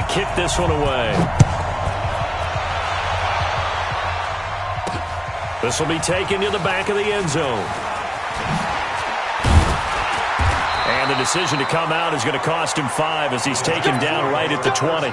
kick this one away. This will be taken to the back of the end zone. And the decision to come out is going to cost him 5 as he's taken down right at the 20.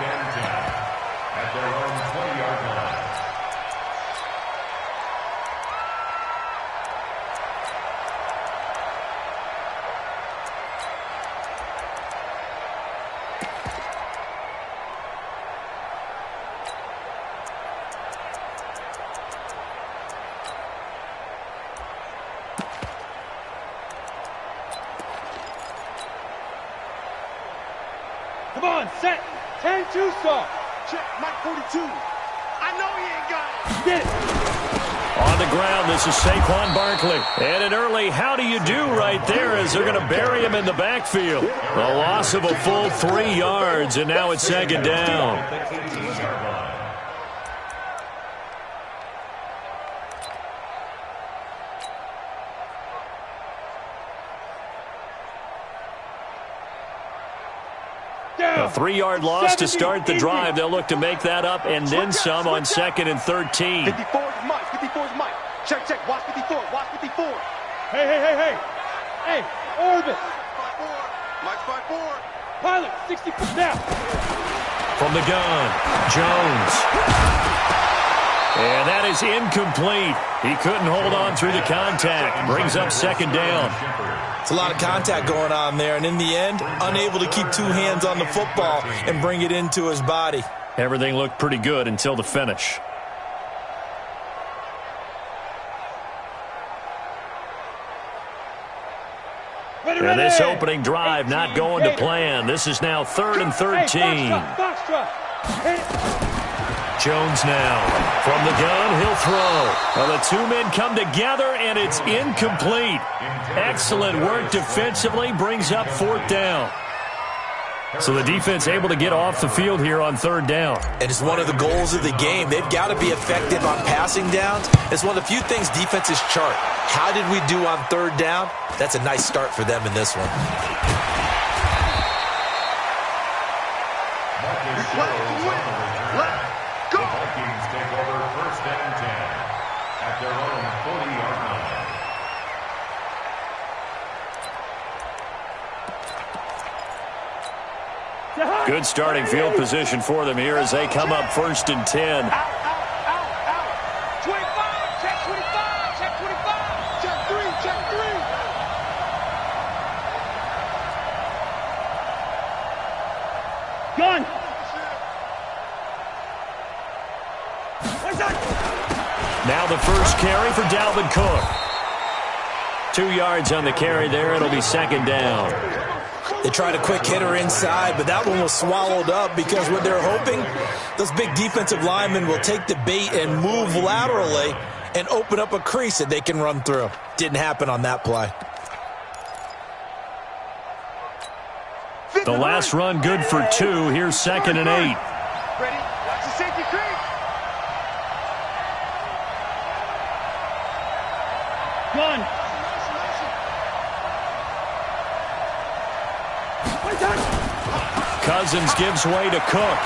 Come on, set. 10-2 start. Check, Mike 42. I know he ain't got it. Get it. On the ground, this is Saquon Barkley. And an early how do you do right there as they're going to bury him in the backfield. A loss of a full 3 yards, and now it's second down. A 3-yard loss to start the drive. They'll look to make that up and then some on 2nd and 13. 54 is Mike. 54 is Mike. Check, check. Watch 54. Watch 54. Hey. Hey, Orbit. 5-4. Mike 5-4. Pilot, 64 now. From the gun, Jones. And that is incomplete. He couldn't hold on through the contact. Brings up second down. It's a lot of contact going on there, and in the end, unable to keep 2 hands on the football and bring it into his body. Everything looked pretty good until the finish. And this opening drive not going to plan. This is now 3rd and 13. Jones now. From the gun, he'll throw. Well, the 2 men come together, and it's incomplete. Excellent work defensively. Brings up 4th down. So the defense able to get off the field here on 3rd down. And it's one of the goals of the game. They've got to be effective on passing downs. It's one of the few things defenses chart. How did we do on 3rd down? That's a nice start for them in this one. Good starting field position for them here as they come up 1st and 10. 25, check 25, check 25, check 3, check 3. Gun. Now the first carry for Dalvin Cook. 2 yards on the carry there. It'll be 2nd down. They tried a quick hitter inside, but that one was swallowed up because what they're hoping, those big defensive linemen will take the bait and move laterally and open up a crease that they can run through. Didn't happen on that play. The last run good for 2. Here's 2nd and 8. Ready? Watch the safety creep. Gun. Cousins gives way to Cook.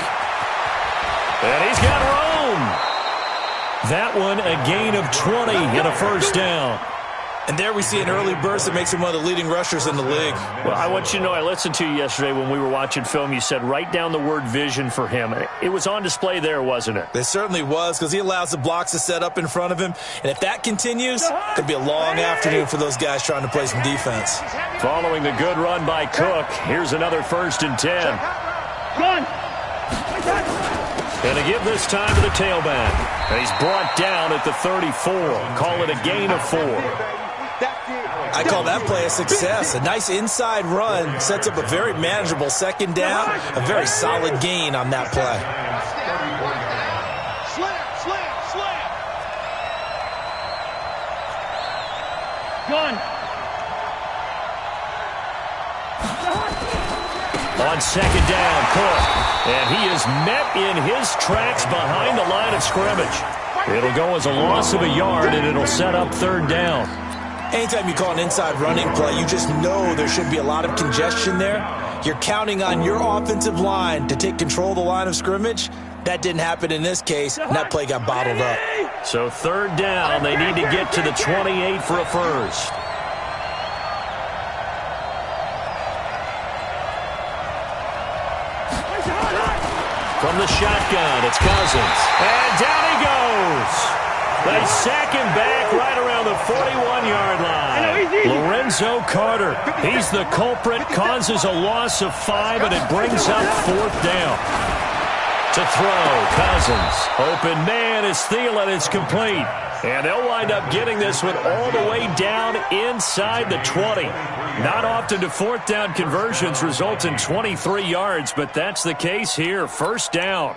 And he's got room. That one a gain of 20 and a 1st down. And there we see an early burst that makes him one of the leading rushers in the league. Well, I want you to know, I listened to you yesterday when we were watching film. You said write down the word vision for him. It was on display there, wasn't it? It certainly was, because he allows the blocks to set up in front of him. And if that continues, it could be a long afternoon for those guys trying to play some defense. Following the good run by Cook, here's another 1st and 10. Run. And a give this time to the tailback. And he's brought down at the 34. Call it a gain of 4. I call that play a success. A nice inside run sets up a very manageable 2nd down. A very solid gain on that play. Gun. On 2nd down, Cook. And he is met in his tracks behind the line of scrimmage. It'll go as a loss of a yard, and it'll set up 3rd down. Anytime you call an inside running play, you just know there should be a lot of congestion there. You're counting on your offensive line to take control of the line of scrimmage. That didn't happen in this case, and that play got bottled up. So third down, they need to get to the 28 for a first. From the shotgun, it's Cousins. And down he goes. They sack him back right around the 41-yard line. Lorenzo Carter, he's the culprit, causes a loss of 5, and it brings up fourth down. To throw, Cousins. Open man is Thielen. It's complete. And they'll wind up getting this one all the way down inside the 20. Not often do fourth down conversions result in 23 yards, but that's the case here. First down.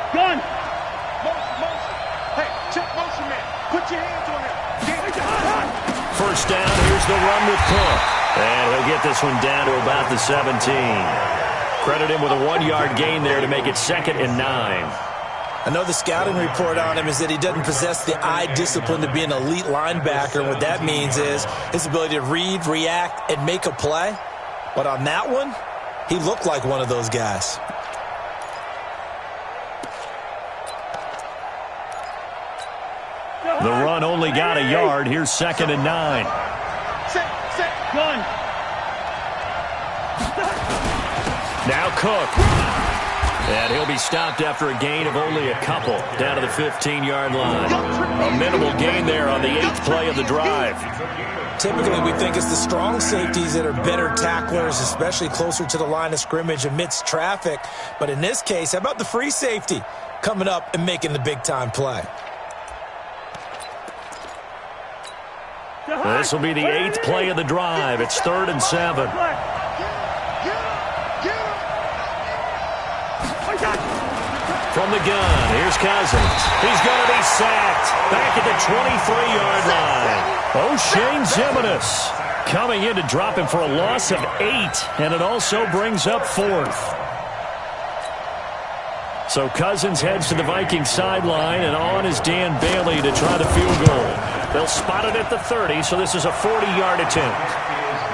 Gun! Motion. Hey, check motion, man. Put your hands on him. First down, here's the run with Cook. And he'll get this one down to about the 17. Credit him with a 1-yard gain there to make it 2nd and 9. I know the scouting report on him is that he doesn't possess the eye discipline to be an elite linebacker. What that means is his ability to read, react, and make a play. But on that one, he looked like one of those guys. The run only got a yard. Here's 2nd and 9. Set, gun. Now Cook. And he'll be stopped after a gain of only a couple down to the 15-yard line. A minimal gain there on the 8th play of the drive. Typically, we think it's the strong safeties that are better tacklers, especially closer to the line of scrimmage amidst traffic. But in this case, how about the free safety coming up and making the big-time play? This will be the 8th play of the drive. It's 3rd and 7. From the gun, here's Cousins. He's going to be sacked back at the 23-yard line. O'Shane Ximines coming in to drop him for a loss of 8, and it also brings up 4th. So Cousins heads to the Vikings sideline, and on is Dan Bailey to try the field goal. They'll spot it at the 30, so this is a 40-yard attempt.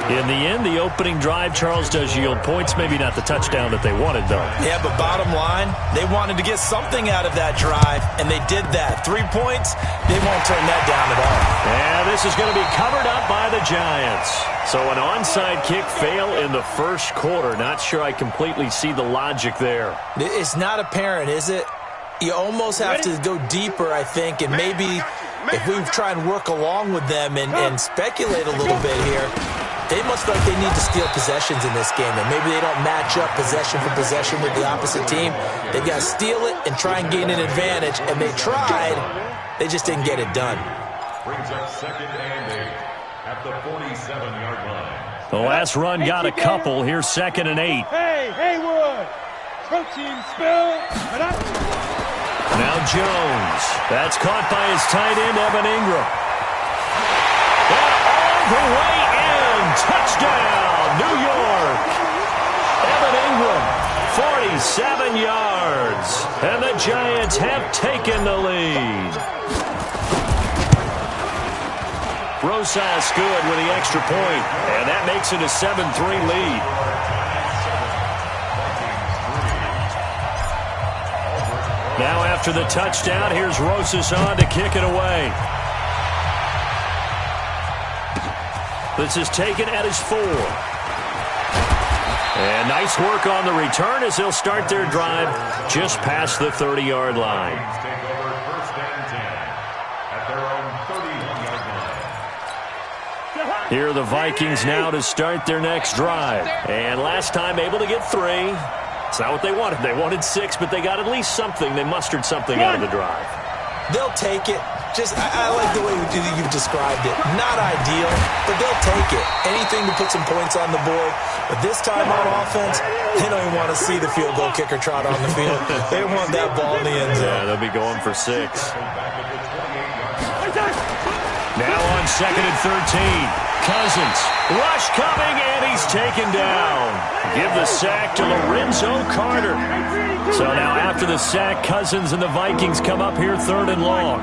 In the end, the opening drive, Charles, does yield points. Maybe not the touchdown that they wanted, though. Yeah, but bottom line, they wanted to get something out of that drive, and they did that. 3 points, they won't turn that down at all. And this is going to be covered up by the Giants. So an onside kick fail in the first quarter. Not sure I completely see the logic there. It's not apparent, is it? You almost have to go deeper, I think, and maybe if we try and work along with them and speculate a little bit here, they must feel like they need to steal possessions in this game, and maybe they don't match up possession for possession with the opposite team. They've got to steal it and try and gain an advantage, and they tried. They just didn't get it done. Brings up 2nd and 8 at the 47-yard line. The last run got a couple. Here's 2nd and 8. Hey, Haywood! Protein spill! Now Jones. That's caught by his tight end, Evan Ingram. And all the way in. Touchdown, New York. Evan Ingram, 47 yards. And the Giants have taken the lead. Rosas good with the extra point, and that makes it a 7-3 lead. Now after the touchdown, here's Rosas on to kick it away. This is taken at his 4. And nice work on the return as they'll start their drive just past the 30-yard line. Take over 1st and 10 at their own 31-yard line. Here are the Vikings now to start their next drive. And last time able to get 3. It's not what they wanted. They wanted 6, but they got at least something. They mustered something out of the drive. They'll take it. I like the way you've described it. Not ideal, but they'll take it. Anything to put some points on the board. But this time on offense, they don't even want to see the field goal kicker trot on the field. They want that ball in the end zone. Yeah, they'll be going for 6. on 2nd and 13. Cousins, rush coming, and he's taken down. Give the sack to Lorenzo Carter. So now after the sack, Cousins and the Vikings come up here 3rd and long.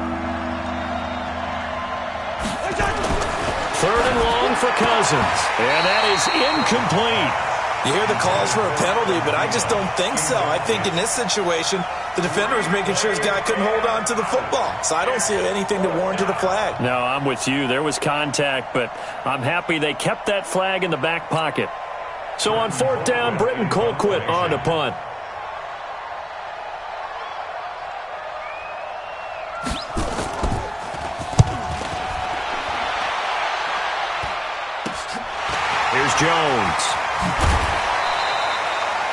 3rd and long for Cousins, and that is incomplete. You hear the calls for a penalty, but I just don't think so. I think in this situation, the defender is making sure his guy couldn't hold on to the football. So I don't see anything to warrant to the flag. No, I'm with you. There was contact, but I'm happy they kept that flag in the back pocket. So on 4th down, Britton Colquitt on to punt. Here's Jones.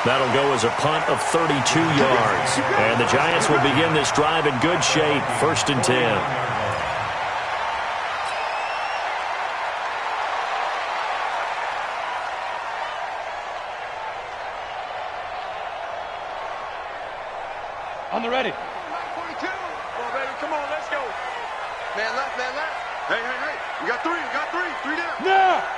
That'll go as a punt of 32 yards. And the Giants will begin this drive in good shape, 1st and 10. On the ready. 42. Come on, baby. Come on, let's go. Man left, man left. Hey, hey, hey. We got 3. We got 3. 3 down. Now.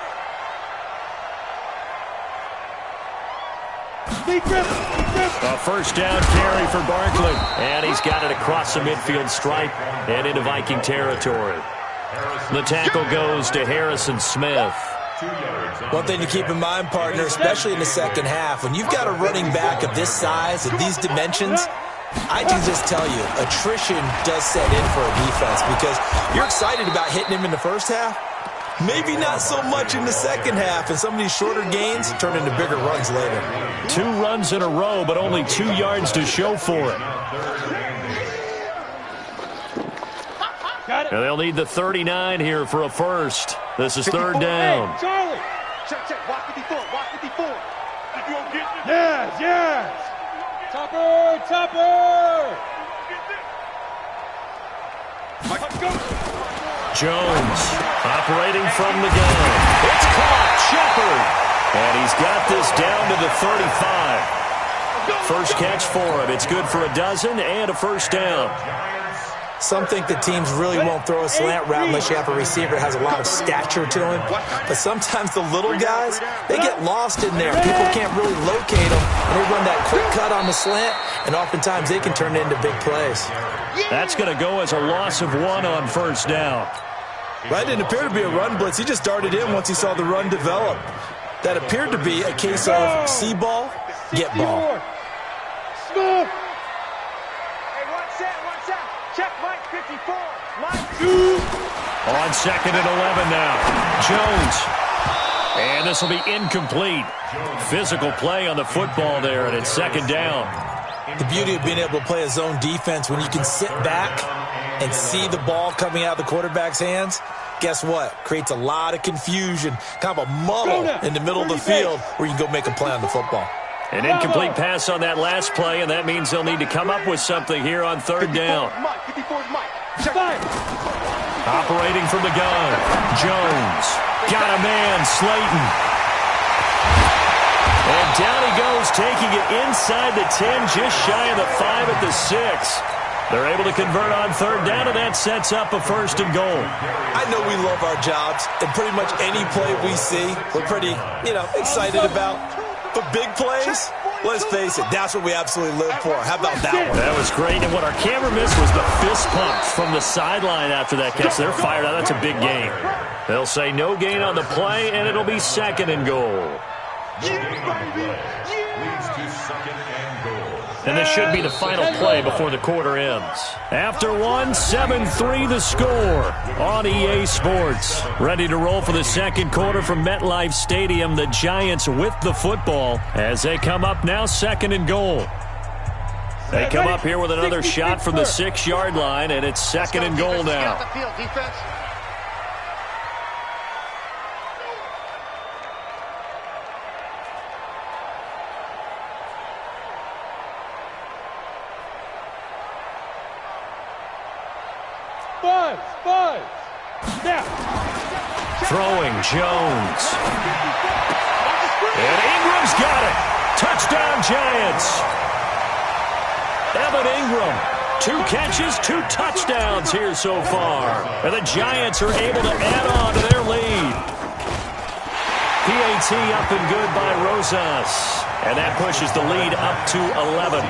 A 1st down carry for Barkley. And he's got it across the midfield stripe and into Viking territory. The tackle goes to Harrison Smith. One thing to keep in mind, partner, especially in the second half, when you've got a running back of this size, of these dimensions, I can just tell you, attrition does set in for a defense because you're excited about hitting him in the first half. Maybe not so much in the second half, and some of these shorter gains turn into bigger runs later. 2 runs in a row, but only 2 yards to show for it. Got it. And they'll need the 39 here for a first. This is 3rd down. Hey, Charlie. Check, check. Watch 54. Watch 54. You gonna get this? Yes, yes. Topper, Topper. Let's go. Jones operating from the gun. It's caught. Shepard. And he's got this down to the 35. First catch for him. It's good for a dozen and a 1st down. Some think that teams really won't throw a slant route unless you have a receiver that has a lot of stature to him. But sometimes the little guys, they get lost in there. People can't really locate them, and they run that quick cut on the slant, and oftentimes they can turn it into big plays. That's going to go as a loss of 1 on 1st down. Right, didn't appear to be a run blitz. He just darted in once he saw the run develop. That appeared to be a case of see ball, get ball. Smooth. Hey, one set. Check Mike 54. Mike. On 2nd and 11 now. Jones. And this will be incomplete. Physical play on the football there, and it's 2nd down. The beauty of being able to play a zone defense when you can sit back and see the ball coming out of the quarterback's hands, guess what? Creates a lot of confusion, kind of a muddle in the middle of the field where you can go make a play on the football. An incomplete pass on that last play, and that means they'll need to come up with something here on 3rd down. 54's Mike. Check. Operating from the gun. Jones. Got a man, Slayton. And down he goes, taking it inside the 10, just shy of the 5 at the 6. They're able to convert on 3rd down, and that sets up a 1st and goal. I know we love our jobs, and pretty much any play we see, we're pretty, excited about. But big plays, let's face it, that's what we absolutely live for. How about that one? That was great, and what our camera missed was the fist pump from the sideline after that catch. They're fired out. That's a big gain. They'll say no gain on the play, and it'll be 2nd and goal. And this should be the final play before the quarter ends. After 1, 7-3 the score on EA Sports. Ready to roll for the second quarter from MetLife Stadium. The Giants with the football as they come up now 2nd and goal. They come up here with another shot from the 6-yard line, and it's 2nd and goal now. Buzz. Now. Throwing Jones. And Ingram's got it. Touchdown Giants. Evan Ingram 2 catches, 2 touchdowns here so far. And the Giants are able to add on to their lead. PAT up and good by Rosas. And that pushes the lead up to 11.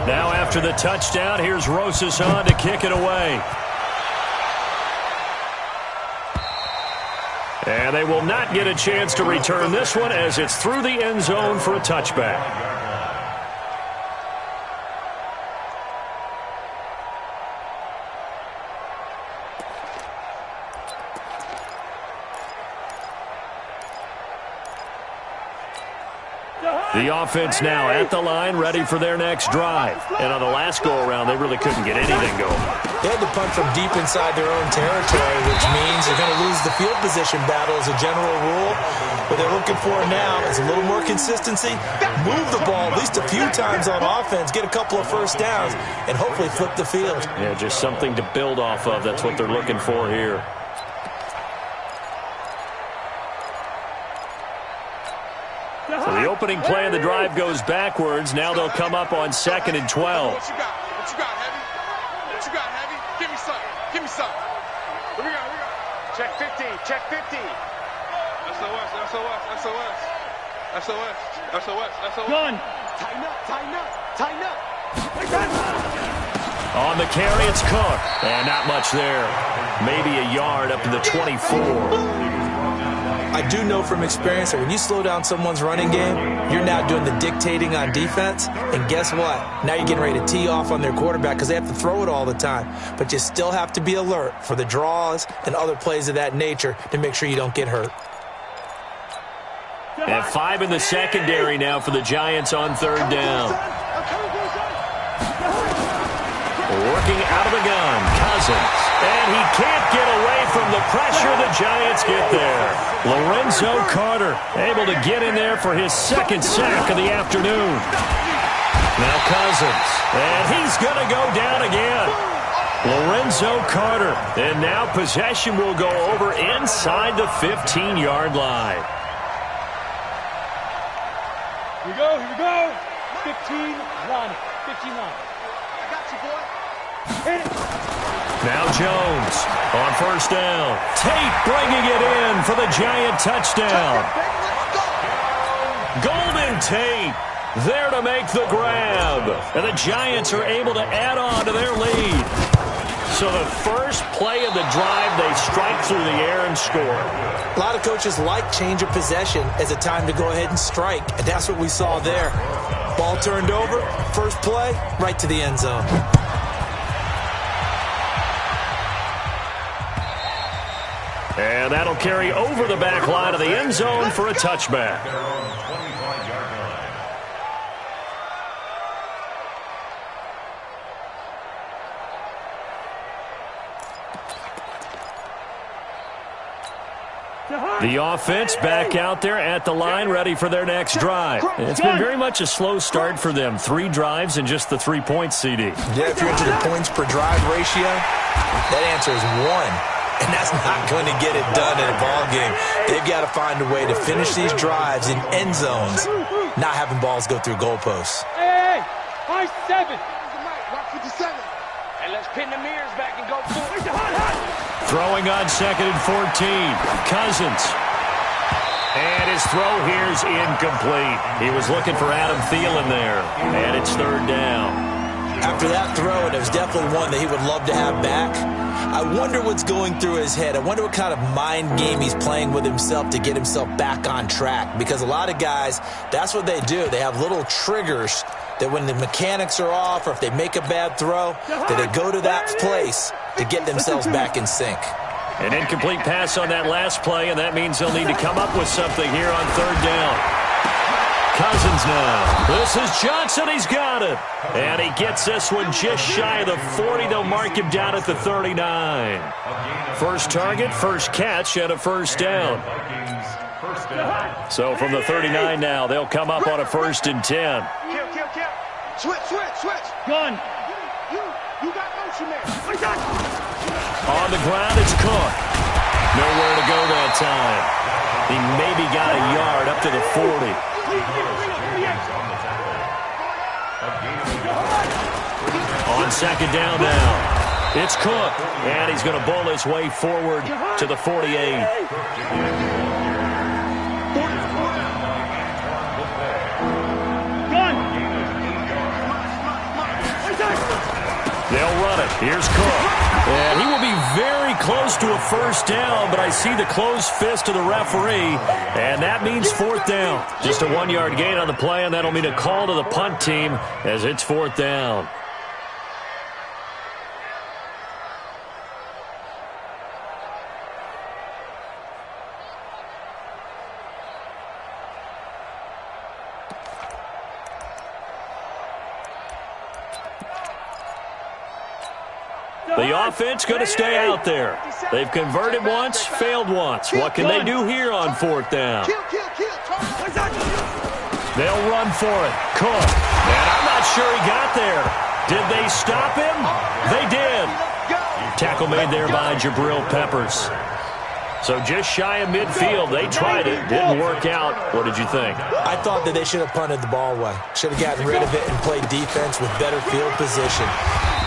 Now after the touchdown, here's Rosas on to kick it away. And they will not get a chance to return this one as it's through the end zone for a touchback. The offense now at the line, ready for their next drive. And on the last go-around, they really couldn't get anything going. They had to punt from deep inside their own territory, which means they're going to lose the field position battle as a general rule. What they're looking for now is a little more consistency, move the ball at least a few times on offense, get a couple of first downs, and hopefully flip the field. Yeah, just something to build off of. That's what they're looking for here. So the opening play of the drive goes backwards. Now they'll come up on 2nd and 12. What you got? What you got, Heavy? What you got, Heavy? Give me some. Give me some. What we got? What we got? Check 50. Check 50. SOS. SOS. SOS. SOS. SOS. SOS. Gun. Tighten up. Tighten up. Tighten up. On the carry, it's Cook. And not much there. Maybe a yard up to the 24. I do know from experience that when you slow down someone's running game, you're now doing the dictating on defense. And guess what? Now you're getting ready to tee off on their quarterback because they have to throw it all the time. But you still have to be alert for the draws and other plays of that nature to make sure you don't get hurt. And 5 in the secondary now for the Giants on 3rd down. Working out of the gun, Cousins. And he can't get away from the pressure. The Giants get there. Lorenzo Carter able to get in there for his 2nd sack of the afternoon. Now Cousins. And he's going to go down again. Lorenzo Carter. And now possession will go over inside the 15-yard line. Here we go. Here we go. 15 line. 15 line. I got you, boy. Hit it. Now Jones on 1st down. Tate bringing it in for the Giant touchdown. Golden Tate there to make the grab. And the Giants are able to add on to their lead. So the first play of the drive, they strike through the air and score. A lot of coaches like change of possession as a time to go ahead and strike. And that's what we saw there. Ball turned over, first play, right to the end zone. And that'll carry over the back line of the end zone for a touchback. The offense back out there at the line, ready for their next drive. It's been very much a slow start for them. 3 drives and just the 3 points, CD. Yeah, if you're into the points per drive ratio, that answer is 1. And that's not going to get it done in a ball game. They've got to find a way to finish these drives in end zones, not having balls go through goalposts. Hey, high 7. Rock 57. And let's pin the mirrors back and go for it. Throwing on 2nd and 14. Cousins. And his throw here's incomplete. He was looking for Adam Thielen there. And it's 3rd down. After that throw, it was definitely one that he would love to have back. I wonder what's going through his head. I wonder what kind of mind game he's playing with himself to get himself back on track. Because a lot of guys, that's what they do. They have little triggers that when the mechanics are off or if they make a bad throw, that they go to that place to get themselves back in sync. An incomplete pass on that last play, and that means they'll need to come up with something here on 3rd down. Cousins now. This is Johnson. He's got it. And he gets this one just shy of the 40. They'll mark him down at the 39. First target, first catch, and a 1st down. So from the 39 now, they'll come up on a 1st and 10. Kill. Switch. Gun. You got motion there. On the ground, it's Cook. Nowhere to go that time. He maybe got a yard up to the 40. On second down now. It's Cook, and he's going to bowl his way forward to the 48. They'll run it. Here's Cook. And he will be very close to a first down, but I see the closed fist of the referee, and that means fourth down. Just a 1-yard gain on the play, and that'll mean a call to the punt team as it's fourth down. The offense going to stay out there. They've converted once, failed once. What can they do here on fourth down? They'll run for it. Cook. And I'm not sure he got there. Did they stop him? They did. Tackle made there by Jabril Peppers. So just shy of midfield. They tried it. Didn't work out. What did you think? I thought that they should have punted the ball away. Should have gotten rid of it and played defense with better field position.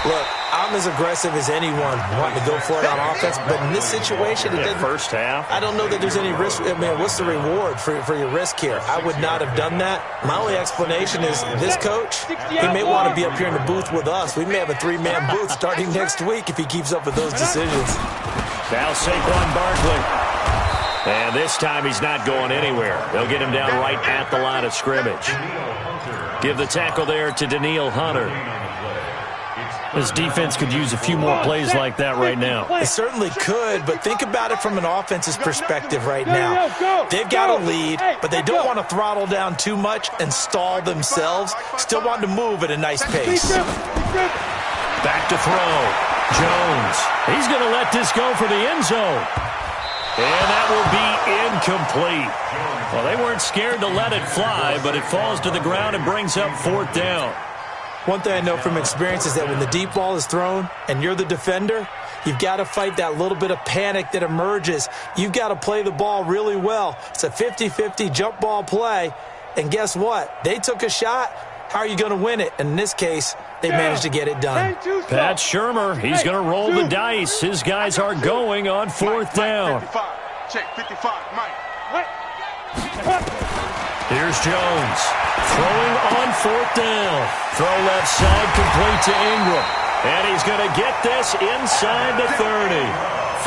Look, I'm as aggressive as anyone wanting to go for it on offense, but in this situation, it didn't. First half. I don't know that there's any risk. I mean, what's the reward for your risk here? I would not have done that. My only explanation is this coach, he may want to be up here in the booth with us. We may have a 3-man booth starting next week if he keeps up with those decisions. Now Saquon Barkley. And this time he's not going anywhere. They'll get him down right at the line of scrimmage. Give the tackle there to Daniil Hunter. This defense could use a few more plays like that right now. It certainly could, but think about it from an offense's perspective right now. They've got a lead, but they don't want to throttle down too much and stall themselves. Still want to move at a nice pace. Back to throw. Jones. He's going to let this go for the end zone. And that will be incomplete. Well, they weren't scared to let it fly, but it falls to the ground and brings up fourth down. One thing I know from experience is that when the deep ball is thrown and you're the defender, you've got to fight that little bit of panic that emerges. You've got to play the ball really well. It's a 50-50 jump ball play. And guess what? They took a shot. How are you going to win it? And in this case, they managed to get it done. Pat Shurmur, he's going to roll the dice. His guys are going on fourth down. Check 55, Mike. Here's Jones. Throwing on fourth down. Throw left side complete to Ingram. And he's going to get this inside the 30.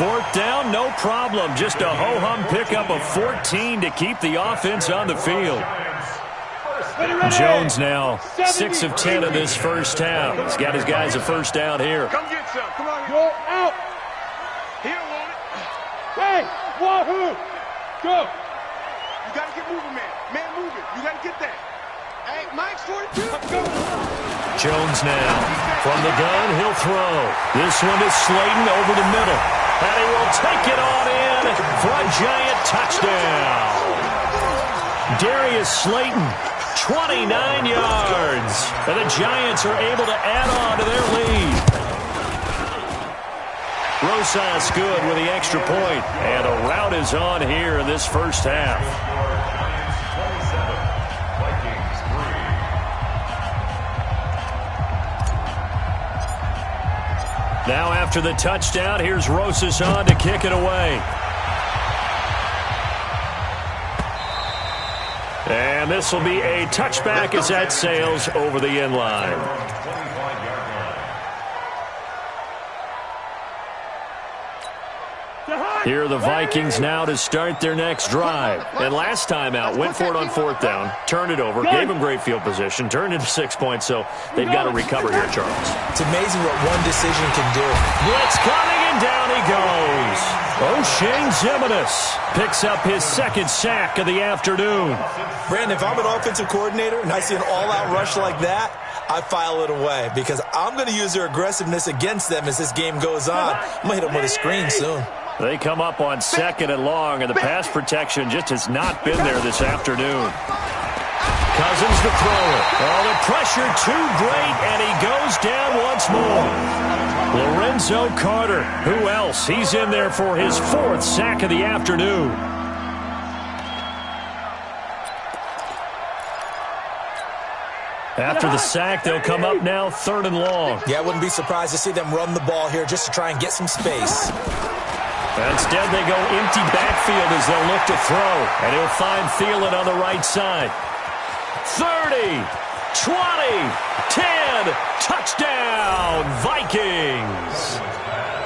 Fourth down, no problem. Just a ho-hum pickup of 14 to keep the offense on the field. Jones now 6 of 10 in this first half. He's got his guys a first down here. Come get some. Come on. Go out. He don't want it. Hey, wahoo. Go. You got to get moving, man. Man moving. You got to get that. Hey, Mike's 42. Go. Jones now. From the gun, he'll throw. This one is Slayton over the middle. And he will take it on in for a giant touchdown. Darius Slayton, 29 yards. And the Giants are able to add on to their lead. Rosas good with the extra point. And a rout is on here in this first half. Now after the touchdown, here's Rosas on to kick it away. And this will be a touchback as that sails over the end line. Here are the Vikings now to start their next drive. And last time out, went for it on fourth down, turned it over, gave them great field position, turned into 6 points, so they've got to recover here, Charles. It's amazing what one decision can do. Blitz coming, and down he goes. O'Shane Ximines picks up his second sack of the afternoon. Brandon, if I'm an offensive coordinator and I see an all-out rush like that, I file it away because I'm going to use their aggressiveness against them as this game goes on. I'm going to hit them with a screen soon. They come up on second and long, and the pass protection just has not been there this afternoon. Cousins to throw it. Oh, the pressure too great, and he goes down once more. Lorenzo Carter. Who else? He's in there for his 4th sack of the afternoon. After the sack, they'll come up now 3rd and long. Yeah, I wouldn't be surprised to see them run the ball here just to try and get some space. Instead, they go empty backfield as they'll look to throw. And he'll find Thielen on the right side. 30, 20, 10, touchdown, Vikings.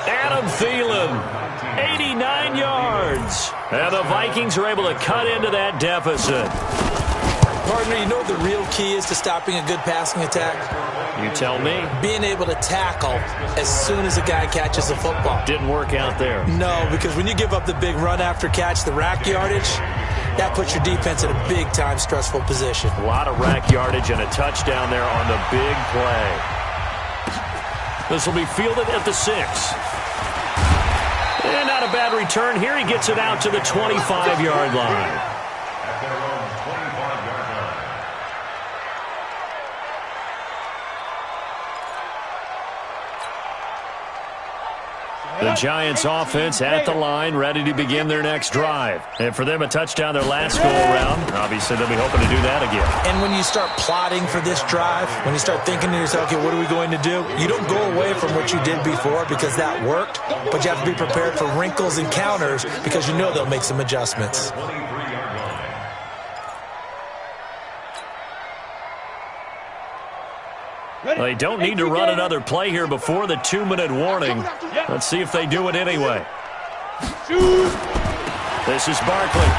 Adam Thielen, 89 yards. And the Vikings are able to cut into that deficit. Partner, you know what the real key is to stopping a good passing attack? You tell me. Being able to tackle as soon as a guy catches a football. Didn't work out there. No, because when you give up the big run after catch, the rack yardage, that puts your defense in a big-time stressful position. A lot of rack yardage and a touchdown there on the big play. This will be fielded at the 6. And not a bad return here. He gets it out to the 25-yard line. The Giants offense at the line, ready to begin their next drive. And for them, a touchdown their last go-around. Obviously, they'll be hoping to do that again. And when you start plotting for this drive, when you start thinking to yourself, okay, what are we going to do? You don't go away from what you did before because that worked, but you have to be prepared for wrinkles and counters because you know they'll make some adjustments. They don't need to run another play here before the 2-minute warning. Let's see if they do it anyway. This is Barkley.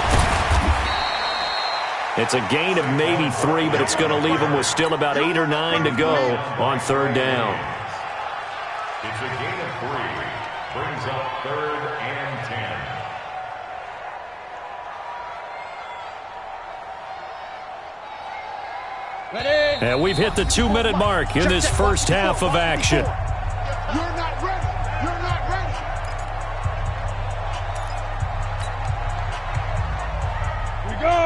It's a gain of maybe 3, but it's going to leave them with still about 8 or 9 to go on 3rd down. It's a gain of 3. Brings up 3rd and 10. And we've hit the 2-minute mark in this first half of action. You're not ready. You're not ready. We go.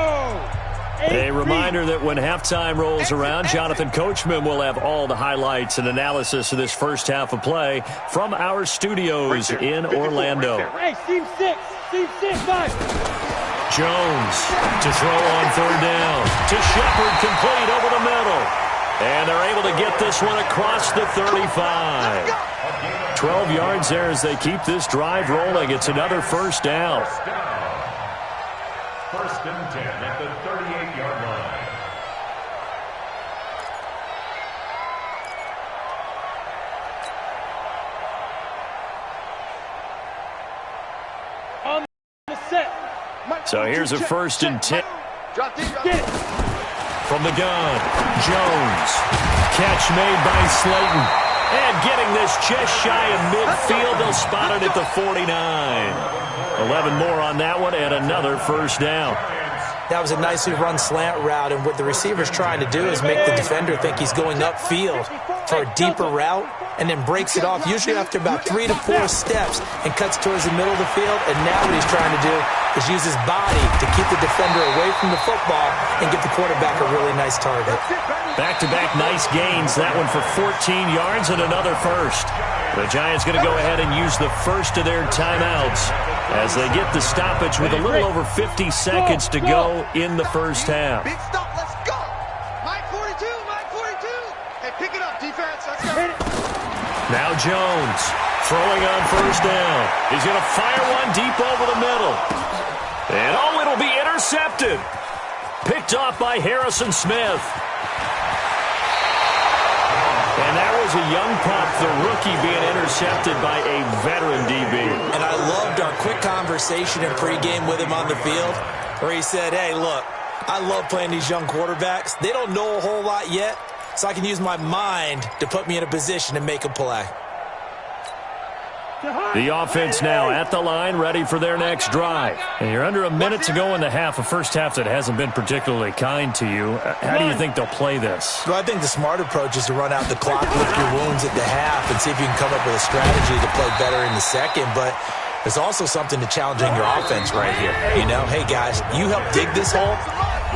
A reminder that when halftime rolls around, Jonathan Coachman will have all the highlights and analysis of this first half of play from our studios in Orlando. Hey, team 6, 5. Jones to throw on 3rd down. To Shepard, complete over the middle. And they're able to get this one across the 35. 12 yards there as they keep this drive rolling. It's another first down. 1st and 10 at the 38-yard line. On the set. So here's a 1st and 10. Drop deep. Get it. From the gun, Jones. Catch made by Slayton. And getting this just shy of midfield. They'll spot it at the 49. 11 more on that one and another first down. That was a nicely run slant route, and what the receiver's trying to do is make the defender think he's going upfield for a deeper route and then breaks it off, usually after about 3 to 4 steps, and cuts towards the middle of the field. And now what he's trying to do is use his body to keep the defender away from the football and give the quarterback a really nice target. Back-to-back nice gains. That one for 14 yards and another first. The Giants going to go ahead and use the first of their timeouts as they get the stoppage with a little over 50 seconds to go in the first half. Big stop. Let's go. Mike 42. Hey, pick it up, defense. Let's go. Now Jones throwing on first down. He's going to fire one deep over the middle. And oh, it'll be intercepted. Picked off by Harrison Smith. And that was a young pup, the rookie, being intercepted by a veteran DB. And I loved our quick conversation in pregame with him on the field where he said, hey, look, I love playing these young quarterbacks. They don't know a whole lot yet, so I can use my mind to put me in a position to make a play. The offense now at the line, ready for their next drive. And you're under a minute to go in the half, a first half that hasn't been particularly kind to you. How do you think they'll play this? Well, I think the smart approach is to run out the clock, lick your wounds at the half, and see if you can come up with a strategy to play better in the second. But there's also something to challenging your offense right here. You know, hey, guys, you help dig this hole.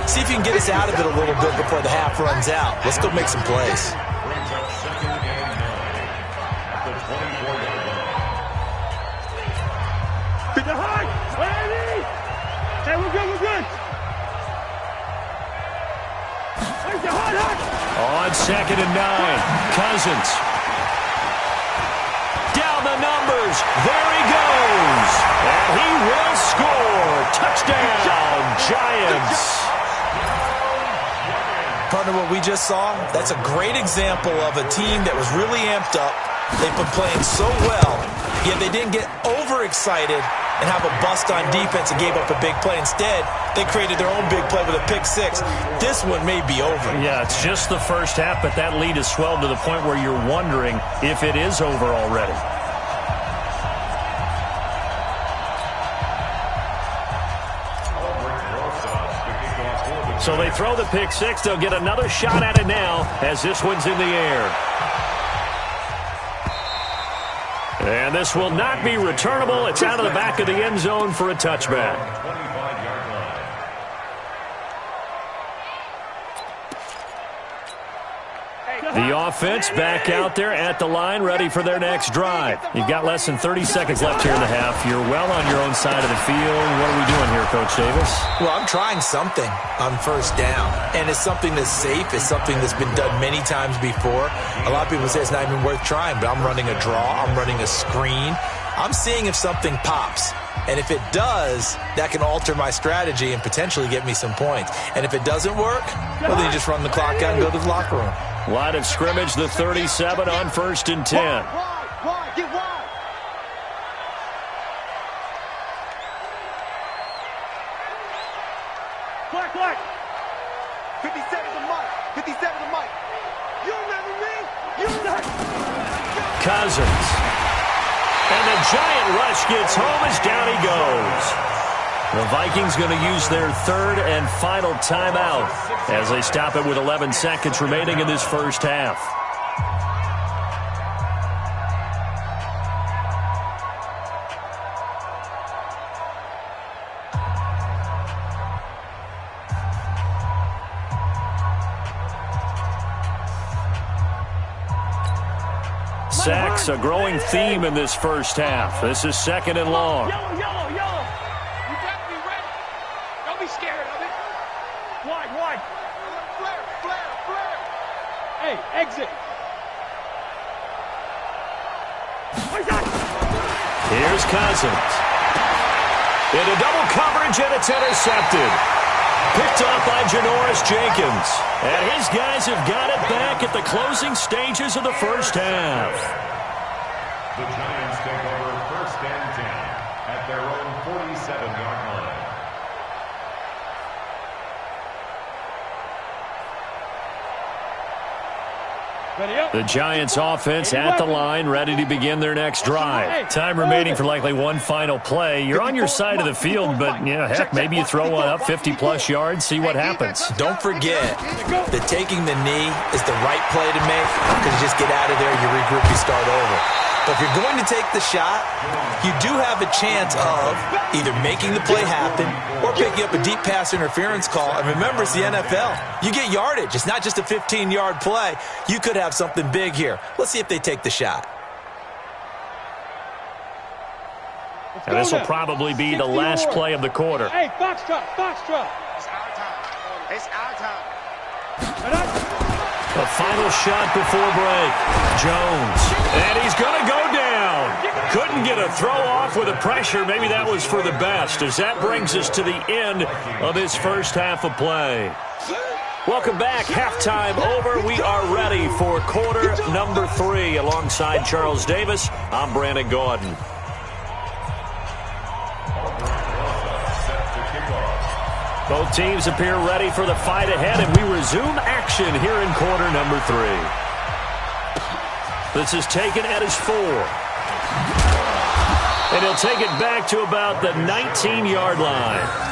See if you can get us out of it a little bit before the half runs out. Let's go make some plays. Brings up 2nd and 9 at the 24-yard line. To the high. Hey, we're good, we're good. Where's the hot? On 2nd and 9, Cousins. Down the numbers. There he goes. And he will score. Touchdown, Giants. Partner, what we just saw, that's a great example of a team that was really amped up. They've been playing so well, yet they didn't get overexcited and have a bust on defense and gave up a big play. Instead, they created their own big play with a pick six. This one may be over. Yeah, it's just the first half, but that lead has swelled to the point where you're wondering if it is over already. So they throw the pick six. They'll get another shot at it now as this one's in the air. And this will not be returnable. It's out of the back of the end zone for a touchback. 25-yard line. The offense back out there at the line, ready for their next drive. You've got less than 30 seconds left here in the half. You're well on your own side of the field. What are we doing here, Coach Davis? Well, I'm trying something on first down, and it's something that's safe. It's something that's been done many times before. A lot of people say it's not even worth trying, but I'm running a draw. I'm running a screen. I'm seeing if something pops. And if it does, that can alter my strategy and potentially get me some points. And if it doesn't work, well, then you just run the clock out and go to the locker room. Line of scrimmage, the 37 on 1st and 10. Wide, get wide. Black. 57 to Mike. 57 to Mike. You remember me? You remember Cousins. And the giant rush gets home as down he goes. The Vikings going to use their 3rd and final timeout as they stop it with 11 seconds remaining in this first half. Sacks, a growing theme in this first half. This is 2nd and long. Yellow. You better be ready. Don't be scared of it. Wide. Flare. Hey, exit. Here's Cousins. Into double coverage, and it's intercepted. Picked off by Janoris Jenkins. And his guys have got it back at the closing stages of the first half. The Giants take over 1st and 10 at their own 47-yard line. The Giants offense at the line, ready to begin their next drive. Time remaining for likely one final play. You're on your side of the field, but yeah, heck, maybe you throw one up 50-plus yards, see what happens. Don't forget that taking the knee is the right play to make because you just get out of there, you regroup, you start over. But if you're going to take the shot, you do have a chance of either making the play happen or picking up a deep pass interference call. And remember, it's the NFL. You get yardage. It's not just a 15-yard play. You could have something big here. Let's see if they take the shot. And this will probably be the last play of the quarter. Hey, Foxtrot. It's our time. The final shot before break. Jones. And he's going to go down. Couldn't get a throw off with the pressure. Maybe that was for the best, as that brings us to the end of this first half of play. Welcome back. Halftime over. We are ready for quarter number 3. Alongside Charles Davis, I'm Brandon Gordon. Both teams appear ready for the fight ahead, and we resume action here in quarter number 3. This is taken at his 4. And he'll take it back to about the 19-yard line.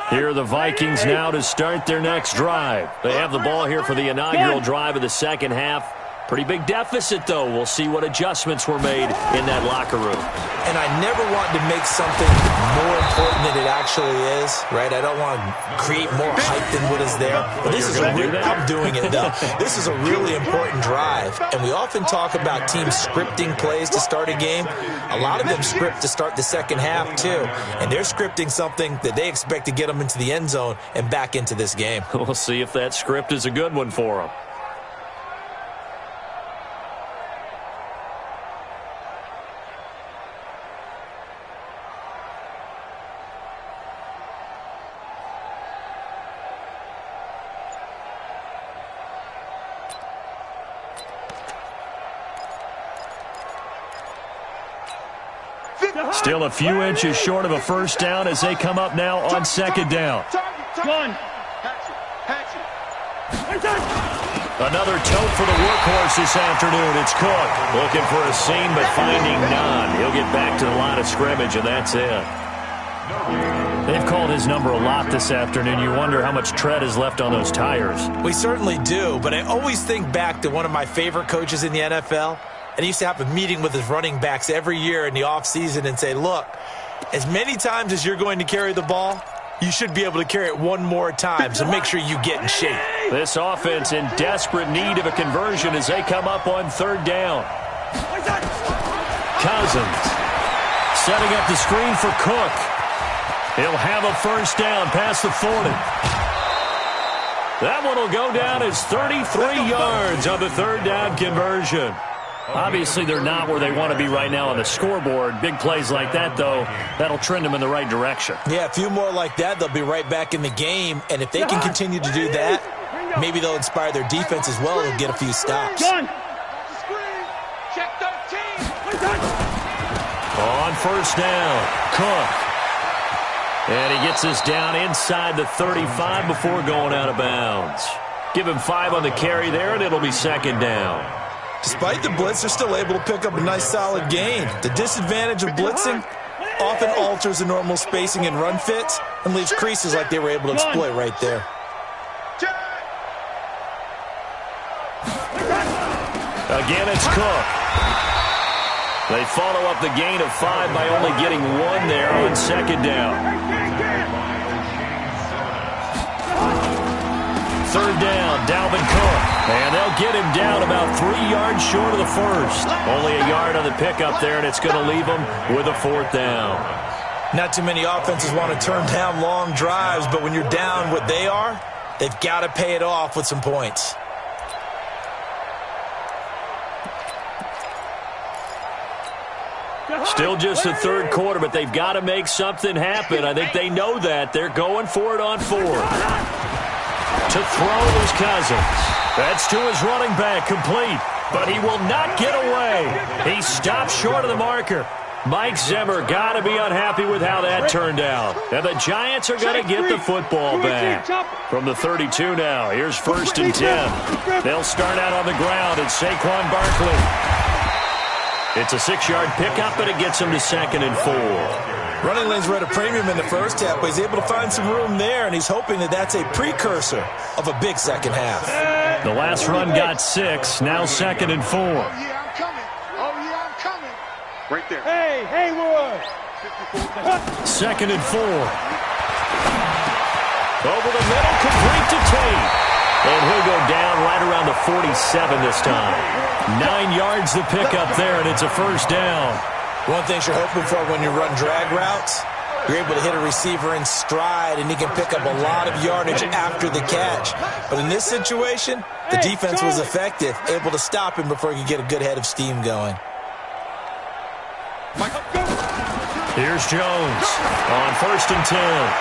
Here are the Vikings now to start their next drive. They have the ball here for the inaugural drive of the second half. Pretty big deficit, though. We'll see what adjustments were made in that locker room. And I never want to make something more important than it actually is, right? I don't want to create more hype than what is there. But this is I'm doing it, though. This is a really important drive. And we often talk about teams scripting plays to start a game. A lot of them script to start the second half, too. And they're scripting something that they expect to get them into the end zone and back into this game. We'll see if that script is a good one for them. Still a few inches short of a first down as they come up now on second down. Another tote for the workhorse this afternoon. It's Cook looking for a seam but finding none. He'll get back to the line of scrimmage, and that's it. They've called his number a lot this afternoon. You wonder how much tread is left on those tires. We certainly do, but I always think back to one of my favorite coaches in the NFL. And he used to have a meeting with his running backs every year in the offseason and say, look, as many times as you're going to carry the ball, you should be able to carry it one more time, so make sure you get in shape. This offense in desperate need of a conversion as they come up on third down. Cousins setting up the screen for Cook. He'll have a first down past the 40. That one will go down as 33 yards on the third down conversion. Obviously, they're not where they want to be right now on the scoreboard. Big plays like that, though, that'll trend them in the right direction. Yeah, a few more like that, they'll be right back in the game. And if they can continue to do that, maybe they'll inspire their defense as well and get a few stops. John. On first down, Cook. And he gets us down inside the 35 before going out of bounds. Give him 5 on the carry there, and it'll be second down. Despite the blitz, they're still able to pick up a nice solid gain. The disadvantage of blitzing often alters the normal spacing and run fits and leaves creases like they were able to exploit right there. Again, it's Cook. They follow up the gain of 5 by only getting 1 there on second down. Third down, Dalvin Cook. And they'll get him down about 3 yards short of the first. Only a yard on the pickup there, and it's going to leave them with a fourth down. Not too many offenses want to turn down long drives, but when you're down what they are, they've got to pay it off with some points. Still just the third quarter, but they've got to make something happen. I think they know that. They're going for it on 4. To throw is Cousins. That's to his running back, complete. But he will not get away. He stopped short of the marker. Mike Zimmer got to be unhappy with how that turned out. And the Giants are going to get the football back. From the 32 now, here's first and 10. They'll start out on the ground. It's Saquon Barkley. It's a 6-yard pickup, but it gets him to second and 4. Running lanes were at a premium in the first half, but he's able to find some room there, and he's hoping that that's a precursor of a big second half. The last run got 6, now second and 4. Oh, yeah, I'm coming. Oh, yeah, I'm coming. Right there. Hey, Haywood. Second and 4. Over the middle, complete to Tate. And he'll go down right around the 47 this time. 9 yards to pick up there, and it's a first down. One thing you're hoping for when you run drag routes, you're able to hit a receiver in stride, and he can pick up a lot of yardage after the catch. But in this situation, the defense was effective, able to stop him before he could get a good head of steam going. Here's Jones on first and 10.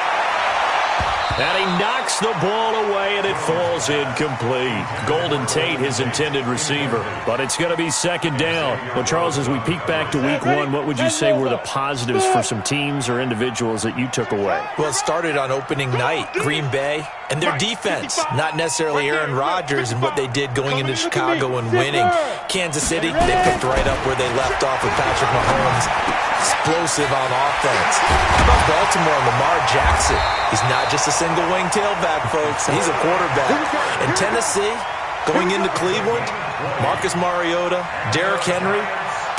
And he knocks the ball away, and it falls incomplete. Golden Tate, his intended receiver. But it's going to be second down. Well, Charles, as we peek back to week 1, what would you say were the positives for some teams or individuals that you took away? Well, it started on opening night. Green Bay And their defense, not necessarily Aaron Rodgers and what they did going into Chicago and winning. Kansas City, they picked right up where they left off with Patrick Mahomes. Explosive on offense. How about Baltimore and Lamar Jackson? He's not just a single-wing tailback, folks. He's a quarterback. And Tennessee, going into Cleveland, Marcus Mariota, Derrick Henry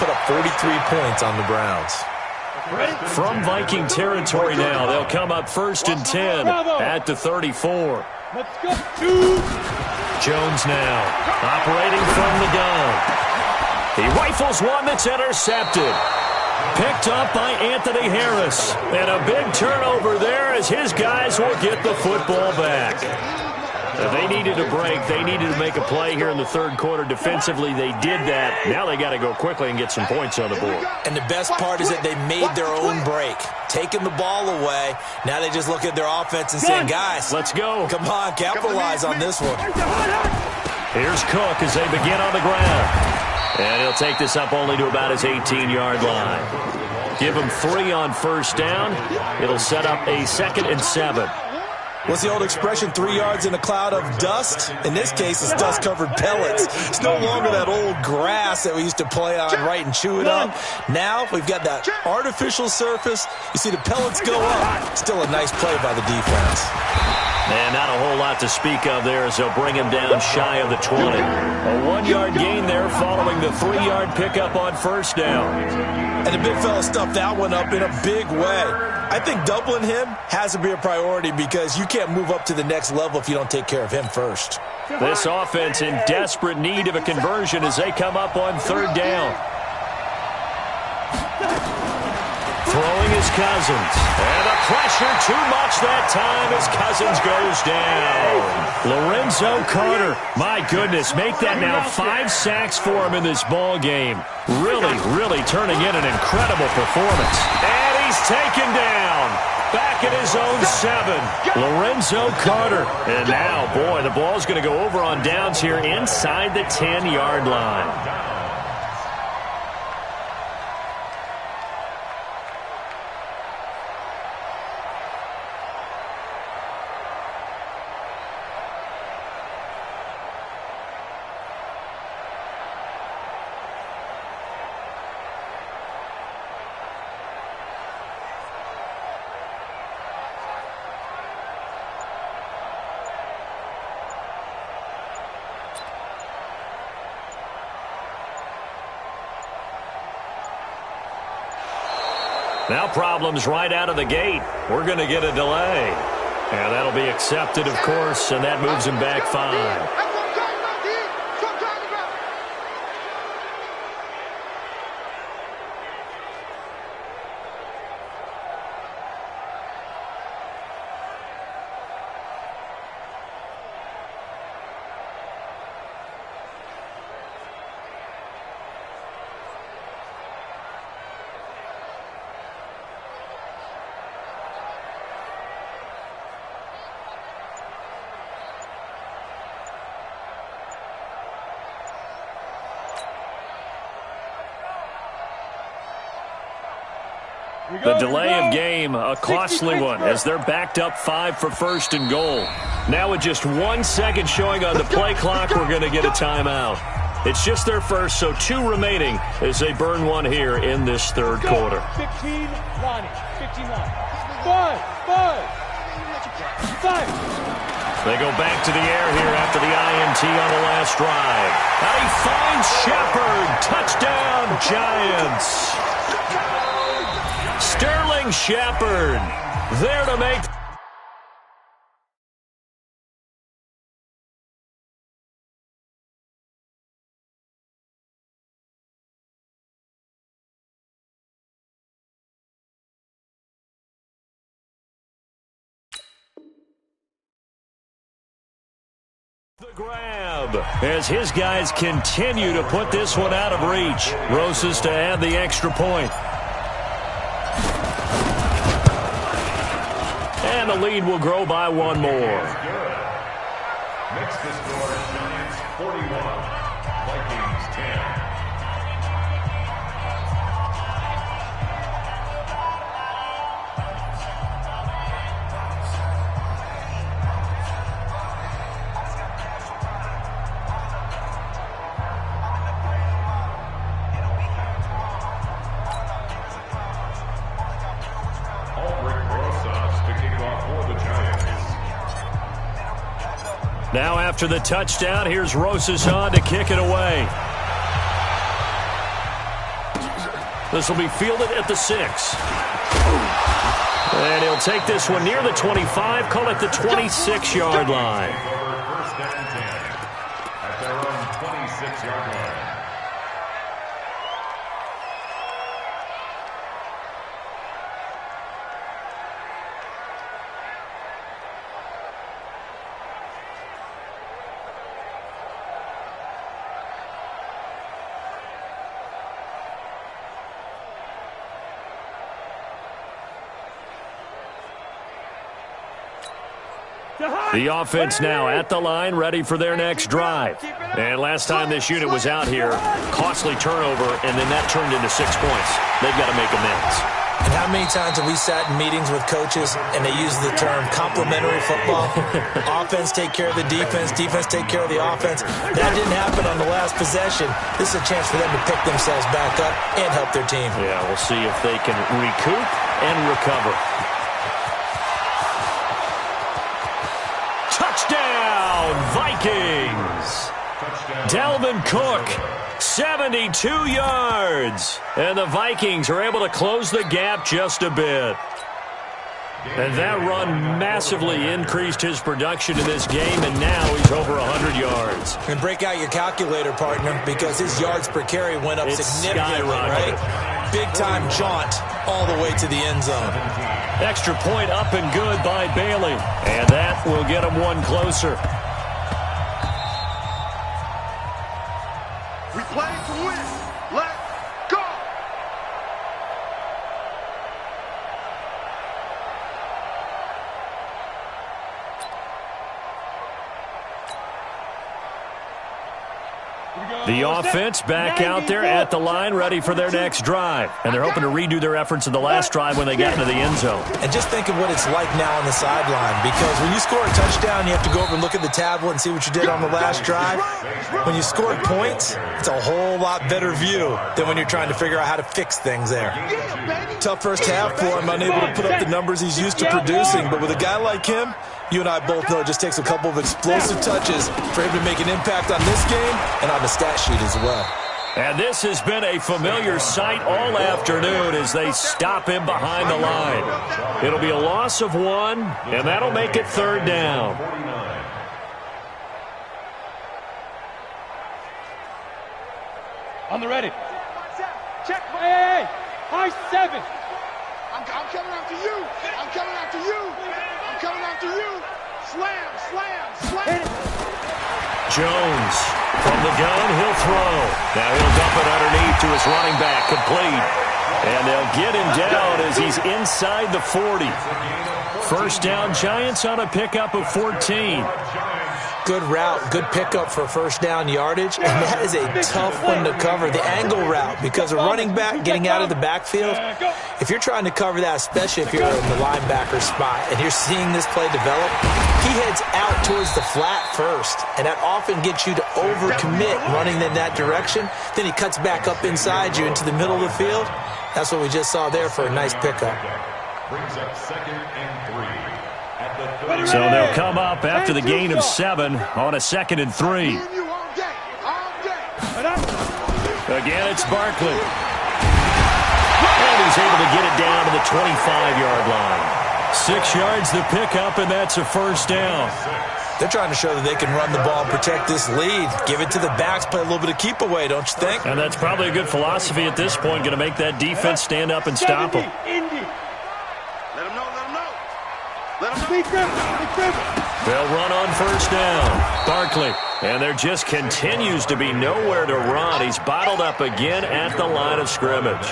put up 43 points on the Browns. From Viking territory now, they'll come up 1st and 10 at the 34. Let's go. Jones now, operating from the gun. He rifles one that's intercepted. Picked up by Anthony Harris. And a big turnover there as his guys will get the football back. They needed a break. They needed to make a play here in the 3rd quarter. Defensively, they did that. Now they got to go quickly and get some points on the board. And the best part is that they made their own break, taking the ball away. Now they just look at their offense and saying, guys, let's go. Come on, capitalize on this one. Here's Cook as they begin on the ground. And he'll take this up only to about his 18-yard line. Give him 3 on 1st down. It'll set up a 2nd and 7. What's the old expression, 3 yards in a cloud of dust? In this case, it's dust-covered pellets. It's no longer that old grass that we used to play on, right, and chew it up. Now we've got that artificial surface. You see the pellets go up. Still a nice play by the defense. And not a whole lot to speak of there as they'll bring him down shy of the 20. A 1-yard gain there following the 3-yard pickup on 1st down. And the big fella stuffed that one up in a big way. I think doubling him has to be a priority because you can't move up to the next level if you don't take care of him first. This offense in desperate need of a conversion as they come up on 3rd down. Throwing is Cousins. And the pressure too much that time as Cousins goes down. Lorenzo Carter, my goodness, make that now 5 sacks for him in this ball game. Really turning in an incredible performance. And he's taken down. Back at his own 7. Lorenzo Carter. And now, boy, the ball's going to go over on downs here inside the 10-yard line. Now problems right out of the gate. We're going to get a delay. And that'll be accepted, of course, and that moves him back 5. The delay of game, a costly one, as they're backed up 5 for 1st and goal. Now with just 1 second showing on the play clock, we're going to get a timeout. It's just their first, so 2 remaining as they burn one here in this 3rd quarter. 15, Lonnie. 15, Lonnie. 5. They go back to the air here after the INT on the last drive. And he finds Shepard. Touchdown, Giants. Sterling Shepard there to make the grab as his guys continue to put this one out of reach. Rosas to add the extra point. And the lead will grow by 1 more. Makes the score Giants 41, Vikings 10. Now after the touchdown, here's Rosas on to kick it away. This will be fielded at the 6. And he'll take this one near the 25, call it the 26-yard line. First and 10 at their own 26-yard line. The offense now at the line, ready for their next drive. And last time this unit was out here, costly turnover, and then that turned into 6 points. They've got to make amends. And how many times have we sat in meetings with coaches and they use the term complementary football? Offense take care of the defense, defense take care of the offense. That didn't happen on the last possession. This is a chance for them to pick themselves back up and help their team. Yeah, we'll see if they can recoup and recover. Touchdown, Vikings! Dalvin Cook, 72 yards. And the Vikings are able to close the gap just a bit. And that run massively increased his production in this game, and now he's over 100 yards. And break out your calculator, partner, because his yards per carry went up significantly, right? Big-time jaunt all the way to the end zone. Extra point up and good by Bailey. And that will get him one closer. We play to win. Let's go. The offense back out there at the line, ready for their next drive. And they're hoping to redo their efforts in the last drive when they got into the end zone. And just think of what it's like now on the sideline, because when you score a touchdown, you have to go over and look at the tablet and see what you did on the last drive. When you scored points, it's a whole lot better view than when you're trying to figure out how to fix things there. Tough first half for him, unable to put up the numbers he's used to producing. But with a guy like him, you and I both know it just takes a couple of explosive touches for him to make an impact on this game and on the stat sheet as well. And this has been a familiar sight all afternoon as they stop him behind the line. It'll be a loss of 1, and that'll make it 3rd down. On the ready. Check. Hey, high 7. I'm coming after you. I'm coming after you. I'm coming after you. Slam, slam, slam. Jones from the gun, he'll throw. Now he'll dump it underneath to his running back, complete. And they'll get him down as he's inside the 40. First down, Giants on a pickup of 14. Good route, good pickup for first down yardage, and that is a tough one to cover, the angle route, because a running back getting out of the backfield, if you're trying to cover that, especially if you're in the linebacker spot and you're seeing this play develop, he heads out towards the flat first, and that often gets you to overcommit running in that direction. Then he cuts back up inside you into the middle of the field. That's what we just saw there for a nice pickup. Brings up 2nd and 3. So they'll come up after the gain of 7 on a 2nd and 3. Again, it's Barkley. And he's able to get it down to the 25-yard line. 6 yards the pickup, and that's a first down. They're trying to show that they can run the ball and protect this lead. Give it to the backs, play a little bit of keep away, don't you think? And that's probably a good philosophy at this point, going to make that defense stand up and stop them. They'll run on first down. Barkley. And there just continues to be nowhere to run. He's bottled up again at the line of scrimmage.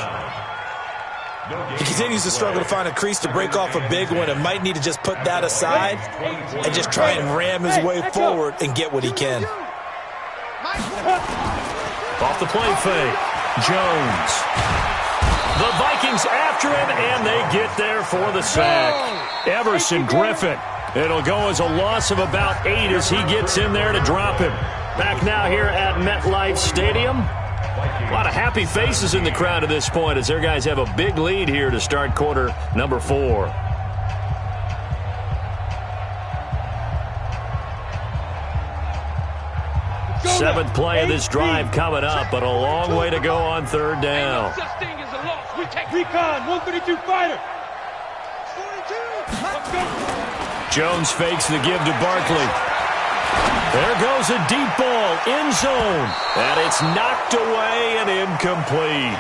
He continues to struggle to find a crease to break off a big one and might need to just put that aside and just try and ram his way forward and get what he can. Off the play fake. Jones. The Vikings after him, and they get there for the sack. Everson Griffin. It'll go as a loss of about 8 as he gets in there to drop him. Back now here at MetLife Stadium. A lot of happy faces in the crowd at this point as their guys have a big lead here to start quarter number 4. Seventh play of this drive coming up, but a long way to go on third down. No such thing as a loss. We take recon, 132 fighter. 42. Let's go. Jones fakes the give to Barkley. There goes a deep ball, end zone, and it's knocked away and incomplete.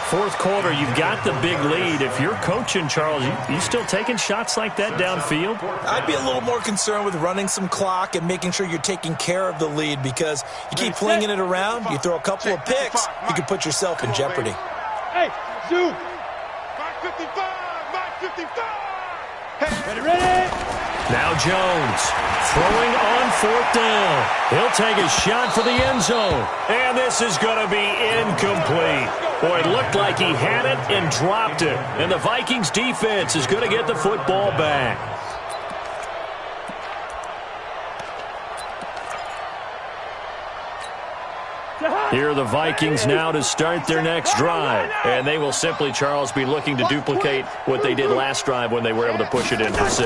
Fourth quarter, you've got the big lead. If you're coaching, Charles, you still taking shots like that downfield? I'd be a little more concerned with running some clock and making sure you're taking care of the lead, because you keep flinging it around, you throw a couple of picks, you can put yourself in jeopardy. Hey, zoom. Mark 55, Mark 55. Hey, ready? Now Jones throwing on fourth down. He'll take a shot for the end zone. And this is going to be incomplete. Boy, it looked like he had it and dropped it. And the Vikings defense is going to get the football back. Here are the Vikings now to start their next drive. And they will simply, Charles, be looking to duplicate what they did last drive when they were able to push it in for 6.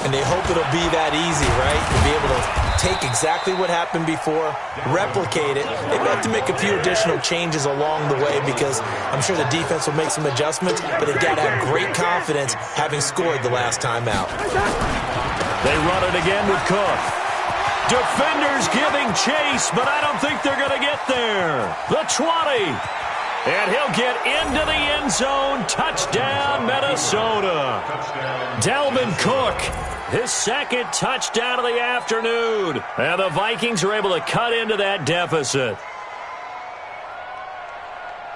And they hope it'll be that easy, right? To be able to take exactly what happened before, replicate it. They may have to make a few additional changes along the way, because I'm sure the defense will make some adjustments, but they've got to have great confidence having scored the last time out. They run it again with Cook. Defenders giving chase, but I don't think they're going to get there. The 20. And he'll get into the end zone. Touchdown, Minnesota. Dalvin Cook, his second touchdown of the afternoon. And the Vikings are able to cut into that deficit.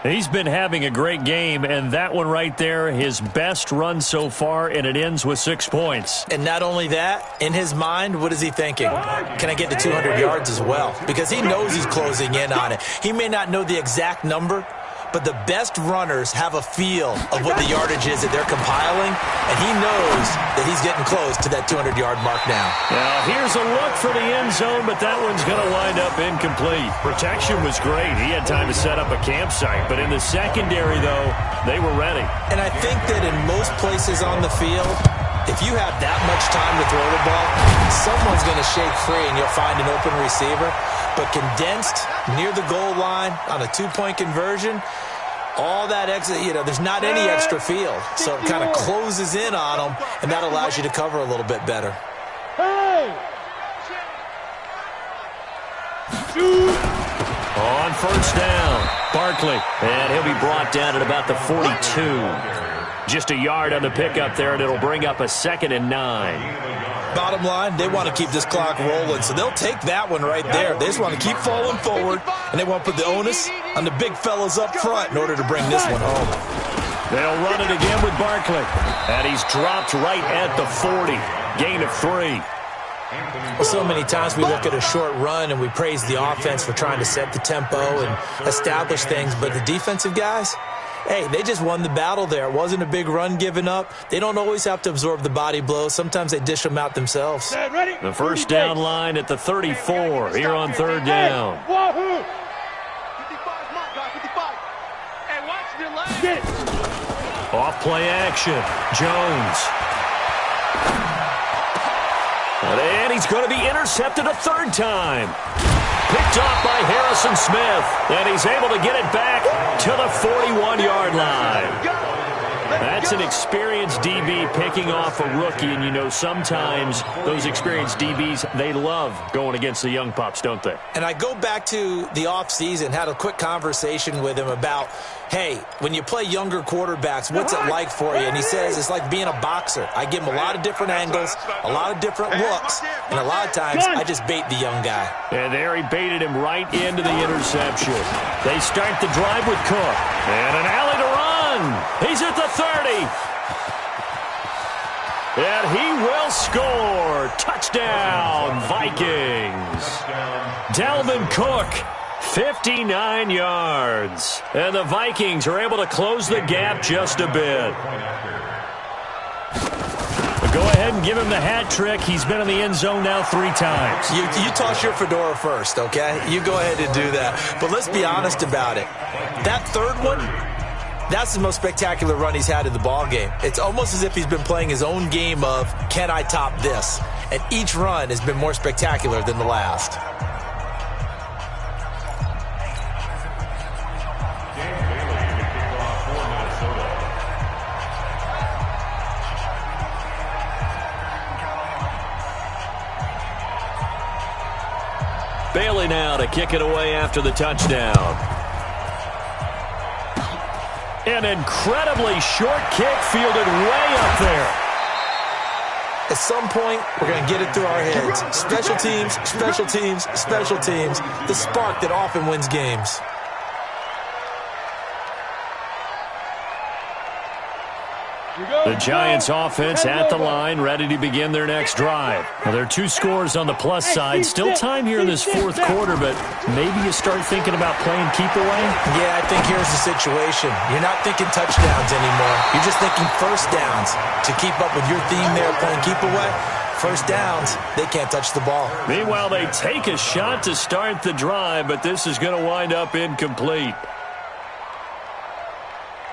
He's been having a great game, and that one right there, his best run so far, and it ends with 6 points. And not only that, in his mind, what is he thinking? Can I get to 200 yards as well? Because he knows he's closing in on it. He may not know the exact number, but the best runners have a feel of what the yardage is that they're compiling, and he knows that he's getting close to that 200-yard mark now. Now, here's a look for the end zone, but that one's going to wind up incomplete. Protection was great. He had time to set up a campsite, but in the secondary, though, they were ready. And I think that in most places on the field, if you have that much time to throw the ball, someone's going to shake free and you'll find an open receiver. But condensed near the goal line on a 2-point conversion, all that extra, there's not any extra field. So it kind of closes in on them, and that allows you to cover a little bit better. Hey! On first down, Barkley. And he'll be brought down at about the 42. Just a yard on the pickup there, and it'll bring up a 2nd and 9. Bottom line, they want to keep this clock rolling, so they'll take that one right there. They just want to keep falling forward, and they want to put the onus on the big fellas up front in order to bring this one home. They'll run it again with Barkley. And he's dropped right at the 40. Gain of 3. Well, so many times we look at a short run and we praise the offense for trying to set the tempo and establish things, but the defensive guys, hey, they just won the battle there. It wasn't a big run given up. They don't always have to absorb the body blows. Sometimes they dish them out themselves. The first down line at the 34 here on third down. Wahoo! 55. Hey, watch your leg. Get it. Off play action. Jones. And he's going to be intercepted a third time. Picked off by Harrison Smith. And he's able to get it back to the 41-yard line. That's an experienced DB picking off a rookie, and sometimes those experienced DBs, they love going against the young pups, don't they? And I go back to the offseason, had a quick conversation with him about, hey, when you play younger quarterbacks, what's it like for you? And he says it's like being a boxer. I give him a lot of different angles, a lot of different looks, and a lot of times I just bait the young guy. And there he baited him right into the interception. They start the drive with Cook. And an alley to run. He's at the 30. And he will score. Touchdown, Vikings. Dalvin Cook, 59 yards. And the Vikings are able to close the gap just a bit. Go ahead and give him the hat trick. He's been in the end zone now 3 times. You toss your fedora first, okay? You go ahead and do that. But let's be honest about it. That third one, that's the most spectacular run he's had in the ballgame. It's almost as if he's been playing his own game of, can I top this? And each run has been more spectacular than the last. to kick it away after the touchdown. An incredibly short kick fielded way up there. At some point, we're going to get it through our heads. Special teams, special teams, special teams. The spark that often wins games. The Giants offense at the line, ready to begin their next drive. Now, there are 2 scores on the plus side. Still time here in this fourth quarter, but maybe you start thinking about playing keep away? Yeah, I think here's the situation. You're not thinking touchdowns anymore. You're just thinking first downs. To keep up with your theme there, playing keep away, first downs, they can't touch the ball. Meanwhile, they take a shot to start the drive, but this is going to wind up incomplete.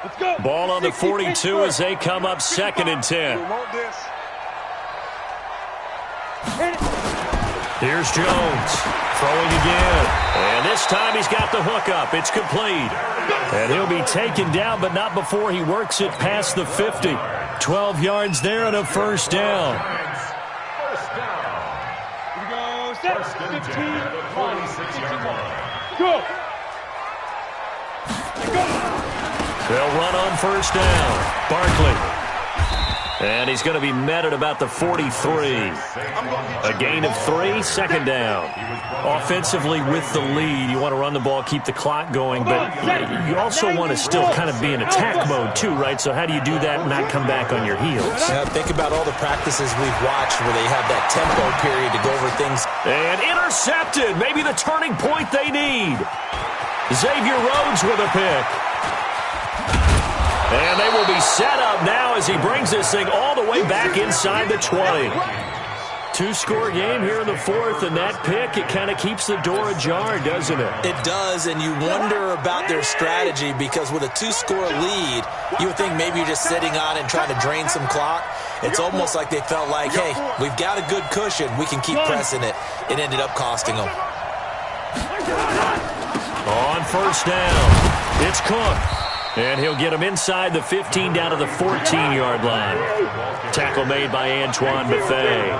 Let's go. Ball on the 42 as they come up 2nd and 10. Here's Jones throwing again. And this time he's got the hook up. It's complete. And he'll be taken down, but not before he works it past the 50. 12 yards there and a first down. Here we go. Set. 15, 1, 61. Go. They'll run on first down. Barkley. And he's going to be met at about the 43. A gain of 3, 2nd down. Offensively with the lead, you want to run the ball, keep the clock going, but you also want to still kind of be in attack mode too, right? So how do you do that and not come back on your heels? Yeah, think about all the practices we've watched where they have that tempo period to go over things. And intercepted. Maybe the turning point they need. Xavier Rhodes with a pick. And they will be set up now as he brings this thing all the way back inside the 20. 2-score game here in the fourth, and that pick, it kind of keeps the door ajar, doesn't it? It does, and you wonder about their strategy because with a 2-score lead, you would think maybe you're just sitting on and trying to drain some clock. It's almost like they felt like, hey, we've got a good cushion. We can keep pressing it. It ended up costing them. On first down, it's Cook. And he'll get him inside the 15 down to the 14-yard line. Tackle made by Antoine Bethea.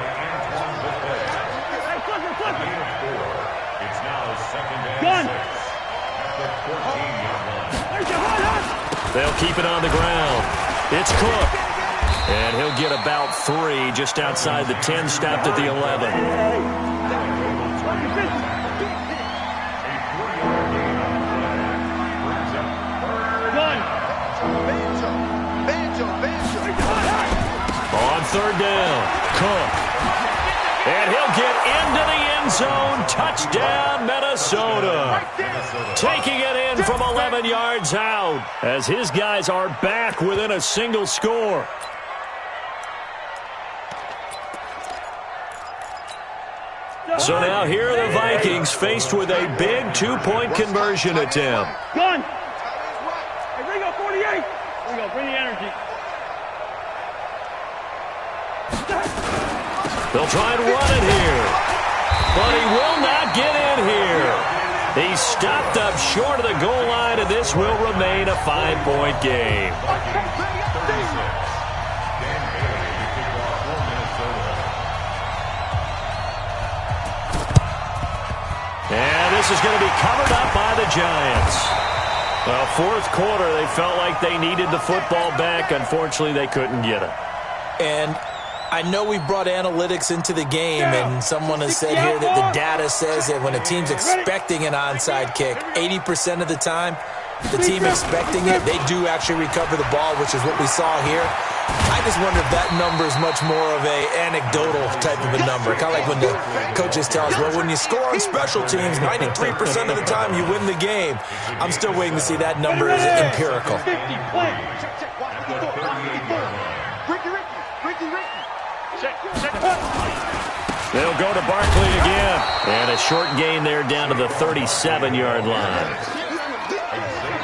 They'll keep it on the ground. It's Cook. And he'll get about 3 just outside the 10, stopped at the 11. On third down, Cook. And he'll get into the end zone. Touchdown, Minnesota. Taking it in from 11 yards out as his guys are back within a single score. So now here are the Vikings faced with a big 2-point conversion attempt. Gun. Hey, Ringo, 48. Ringo, bring the energy. They'll try and run it here. But he will not get in here. He's stopped up short of the goal line, and this will remain a 5-point game. And this is going to be covered up by the Giants. Well, fourth quarter, they felt like they needed the football back. Unfortunately, they couldn't get it. And I know we brought analytics into the game, and someone has said here that the data says that when a team's expecting an onside kick, 80% of the time, the team expecting it, they do actually recover the ball, which is what we saw here. I just wonder if that number is much more of a anecdotal type of a number. Kind of like when the coaches tell us, well, when you score on special teams, 93% of the time you win the game. I'm still waiting to see that number is empirical. They'll go to Barkley again. And a short gain there down to the 37-yard line.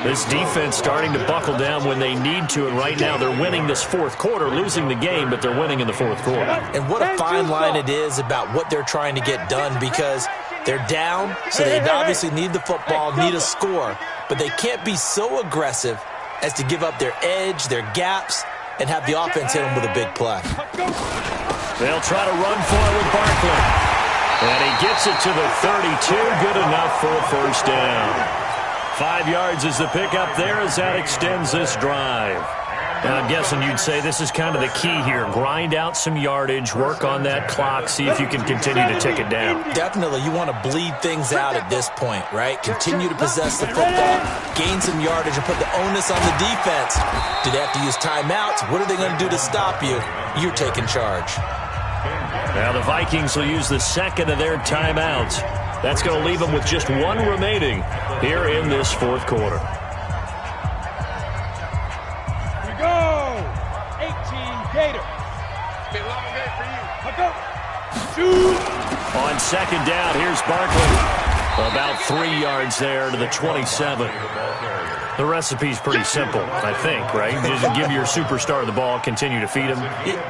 This defense starting to buckle down when they need to, and right now they're winning this fourth quarter, losing the game, but they're winning in the fourth quarter. And what a fine line it is about what they're trying to get done, because they're down, so they obviously need the football, need a score, but they can't be so aggressive as to give up their edge, their gaps, and have the offense hit them with a big play. They'll try to run for it with Barkley. And he gets it to the 32. Good enough for a first down. 5 yards is the pickup there as that extends this drive. Now, I'm guessing you'd say this is kind of the key here. Grind out some yardage, work on that clock, see if you can continue to tick it down. Definitely. You want to bleed things out at this point, right? Continue to possess the football, gain some yardage, and put the onus on the defense. Do they have to use timeouts? What are they going to do to stop you? You're taking charge. Now the Vikings will use the second of their timeouts. That's going to leave them with just one remaining here in this fourth quarter. Here we go. 18 Gator. Been a long day for you. Let's go. Shoot. On second down, here's Barkley. About 3 yards there to the 27. The recipe's pretty simple, I think, right? Just give your superstar the ball, continue to feed him.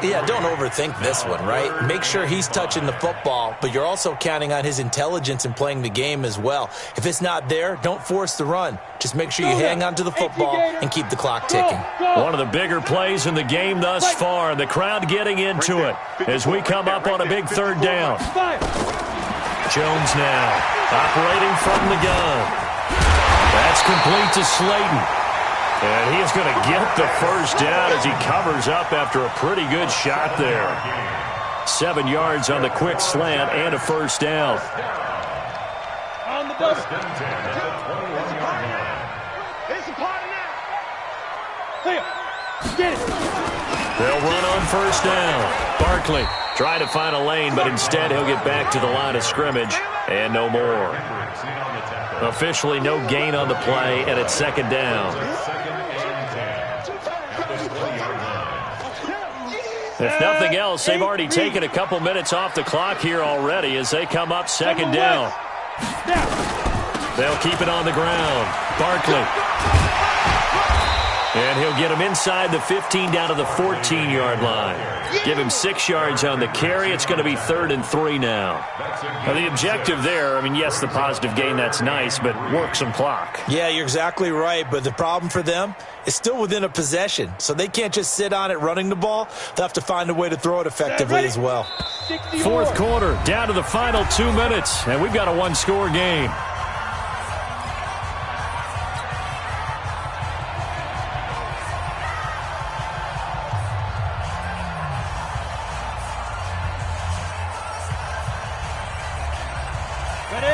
Yeah, don't overthink this one, right? Make sure he's touching the football, but you're also counting on his intelligence in playing the game as well. If it's not there, don't force the run. Just make sure you hang on to the football and keep the clock ticking. One of the bigger plays in the game thus far. The crowd getting into it as we come up on a big third down. Jones now operating from the gun. That's complete to Slayton. And he is going to get the first down as he covers up after a pretty good shot there. 7 yards on the quick slant and a first down. On the double. It's a party now. Clear. Get it. They'll run on first down. Barkley trying to find a lane, but instead he'll get back to the line of scrimmage and no more. Officially no gain on the play, and it's second down. If nothing else, they've already taken a couple minutes off the clock here already as they come up second down. They'll keep it on the ground. Barkley. And he'll get him inside the 15 down to the 14-yard line. Give him 6 yards on the carry. It's going to be 3rd and 3 now. Now, the objective there, I mean, yes, the positive gain, that's nice, but work some clock. Yeah, you're exactly right, but the problem for them is still within a possession, so they can't just sit on it running the ball. They'll have to find a way to throw it effectively as well. Fourth quarter, down to the final 2 minutes, and we've got a one-score game.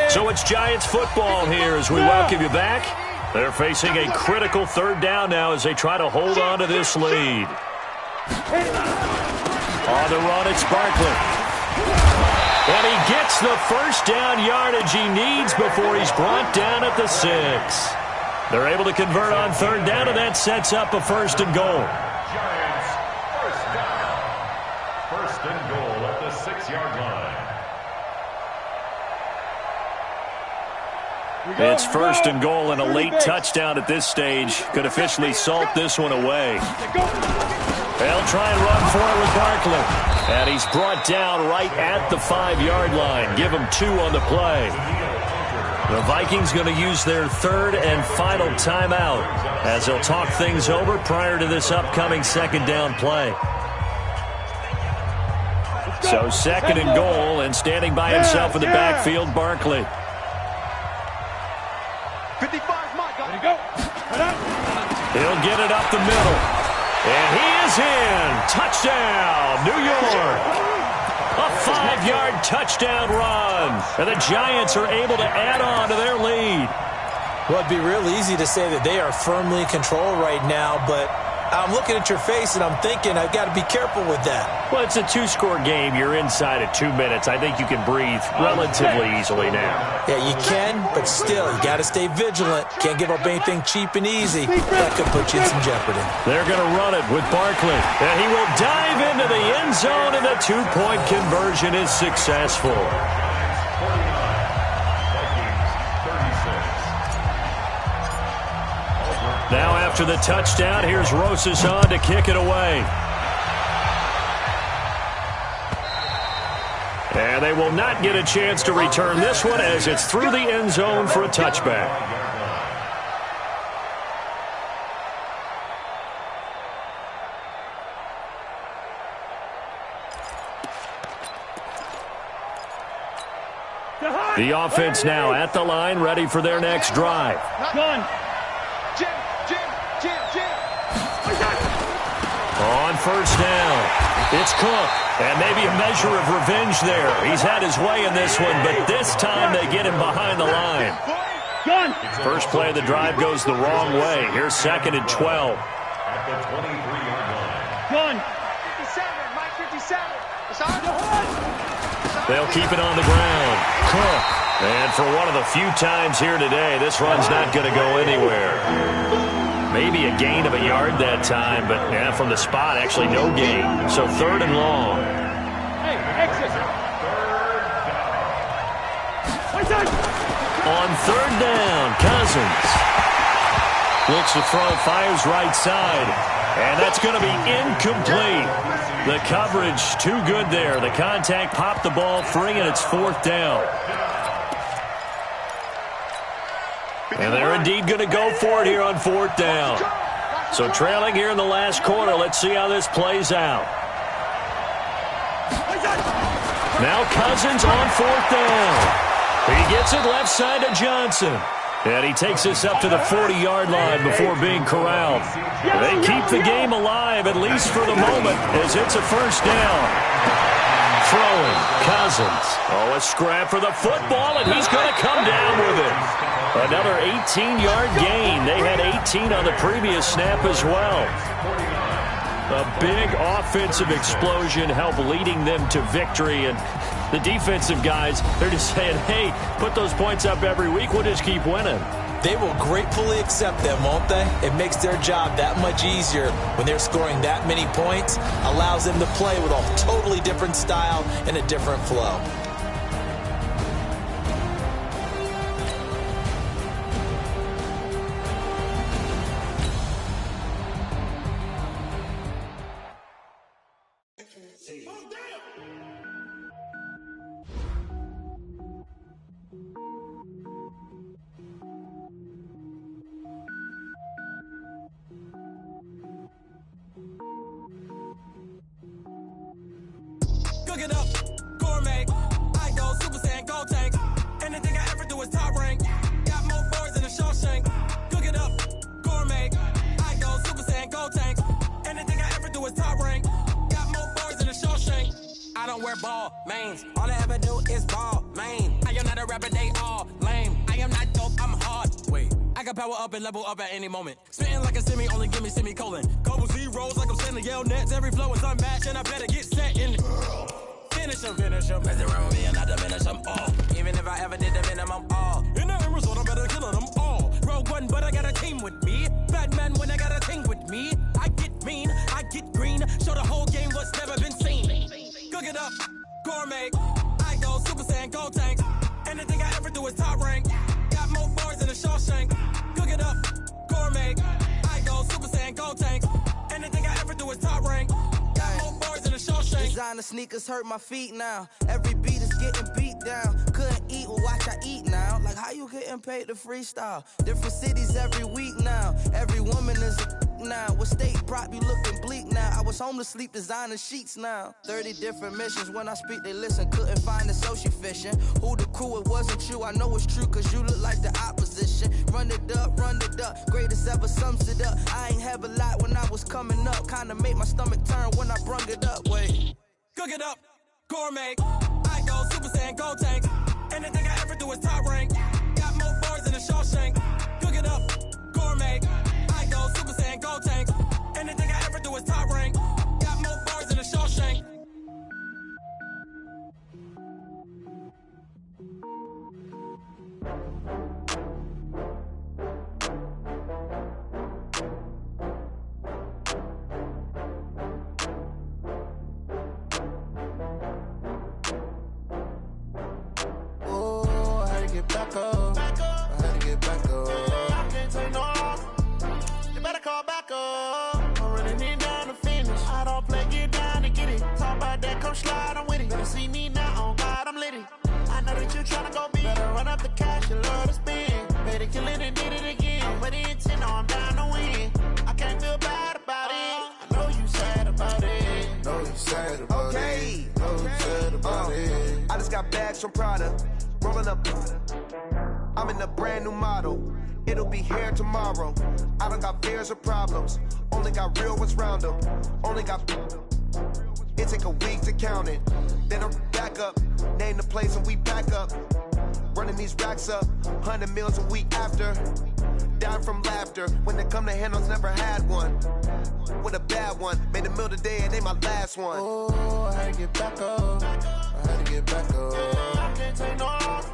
So it's Giants football here as we welcome you back. They're facing a critical third down now as they try to hold on to this lead. On the run, it's Barkley. And he gets the first down yardage he needs before he's brought down at the 6. They're able to convert on third down, and that sets up a 1st and goal. Giants, first down. 1st and goal at the 6-yard line. It's 1st and goal, and a late touchdown at this stage could officially salt this one away. They'll try and run for it with Barkley. And he's brought down right at the 5-yard line. Give him 2 on the play. The Vikings going to use their 3rd and final timeout as they'll talk things over prior to this upcoming 2nd down play. So 2nd and goal, and standing by himself in the backfield, Barkley. 55's my guy. There you go. He'll get it up the middle. And he is in. Touchdown, New York. A 5-yard touchdown run. And the Giants are able to add on to their lead. Well, it'd be real easy to say that they are firmly in control right now, but I'm looking at your face and I'm thinking I've got to be careful with that. Well, it's a 2-score game. You're inside at 2 minutes. I think you can breathe relatively easily now. Yeah, you can, but still, you got to stay vigilant. Can't give up anything cheap and easy. That could put you in some jeopardy. They're going to run it with Barkley. And he will dive into the end zone, and the 2-point conversion is successful. Now after the touchdown, here's Rosas on to kick it away. And they will not get a chance to return this one as it's through the end zone for a touchback. The offense now at the line, ready for their next drive. Gun. Jim. On first down, it's Cook. And maybe a measure of revenge there. He's had his way in this one, but this time they get him behind the line. Gun. First play of the drive goes the wrong way. Here's 2nd and 12. At the 23-yard line. Gun. 57, Mike 57. It's on. They'll keep it on the ground. Cook. And for one of the few times here today, this run's not going to go anywhere. Maybe a gain of a yard that time, but yeah, from the spot, actually no gain. So 3rd and long. Hey, exit. On 3rd down, Cousins looks to throw, fires right side, and that's going to be incomplete. The coverage too good there. The contact popped the ball free, and it's 4th down. And they're indeed going to go for it here on 4th down. So trailing here in the last quarter. Let's see how this plays out. Now Cousins on 4th down. He gets it left side to Johnson. And he takes this up to the 40-yard line before being corralled. They keep the game alive, at least for the moment, as it's a first down. Throwing, Cousins. Oh, a scrap for the football, and he's going to come down with it. Another 18-yard gain. They had 18 on the previous snap as well. A big offensive explosion helped leading them to victory, and the defensive guys, they're just saying, hey, put those points up every week, we'll just keep winning. They will gratefully accept them, won't they? It makes their job that much easier when they're scoring that many points, allows them to play with a totally different style and a different flow. Cook it up, gourmet. I go Super Saiyan, gold tank. Anything I ever do is top rank. Got more boys than a Shawshank. Cook it up, gourmet. I go Super Saiyan, gold tank. Anything I ever do is top rank. Got more boys than a Shawshank. I don't wear ball mains. All I ever do is ball main. I am not a rapper, they all lame. I am not dope, I'm hard. Wait, I can power up and level up at any moment. Spitting like a semi, only give me semicolon. Couple zeros like I'm sending yell nets. Every flow is unmatched, and I better get set in. Finish him. Mess around with me and I diminish them all. Even if I ever did the minimum, all. In the end result, I'm better killing them all. Rogue One, but I got a team with me. Batman when I got a team with me. I get mean, I get green. Show the whole game what's never been seen. Cook it up, gourmet. I go Super Saiyan, gold tank. Anything I ever do is top rank. Got more bars than a Shawshank. Cook it up, gourmet. I go Super Saiyan, gold tank. Anything I ever do is top rank. Designer sneakers hurt my feet now. Every beat is getting beat down. Couldn't eat, well watch I eat now. Like how you getting paid to freestyle? Different cities every week now. Every woman is a now. What state prop you looking bleak now? I was home to sleep designer sheets now. 30 different missions. When I speak they listen. Couldn't find it so she fishing. Who the crew, it wasn't you. I know it's true cause you look like the opposition. Run it up. Greatest ever sums it up. I ain't have a lot when I was coming up. Kinda made my stomach turn when I brung it up. Wait. Cook it up, gourmet. I go Super Saiyan, gold tank. Anything I ever do is top rank. Got more bars than a Shawshank. Cook it up, gourmet. I go Super Saiyan, gold tank. Anything I ever do is top rank. Got more bars than a Shawshank. Back up. I had to get back up. I can't take no loss. You better call back up. I'm running it down to finish. I don't play, get down to get it. Talk about that, come slide, I'm with it. Better see me now, on God, I'm lit it. I know that you tryna go big. Better run up the cash, you love to spend. Better kill it and did it again. I'm with the intent, no, I'm down to win. I can't feel bad about it. I know you sad about it. Know you sad about it. Know you sad about it. I just got bags from Prada. rolling up. I'm in a brand new model. It'll be here tomorrow. I don't got fears or problems. Only got real ones round them. Only got. It take a week to count it. Then I'm back up. Name the place and we pack up. Running these racks up. 100 meals a week after. Down from laughter. When they come to handles, never had one. With a bad one. Made a meal today and ain't my last one. Oh, I had to get back up. I had to get back up. I can't take no loss.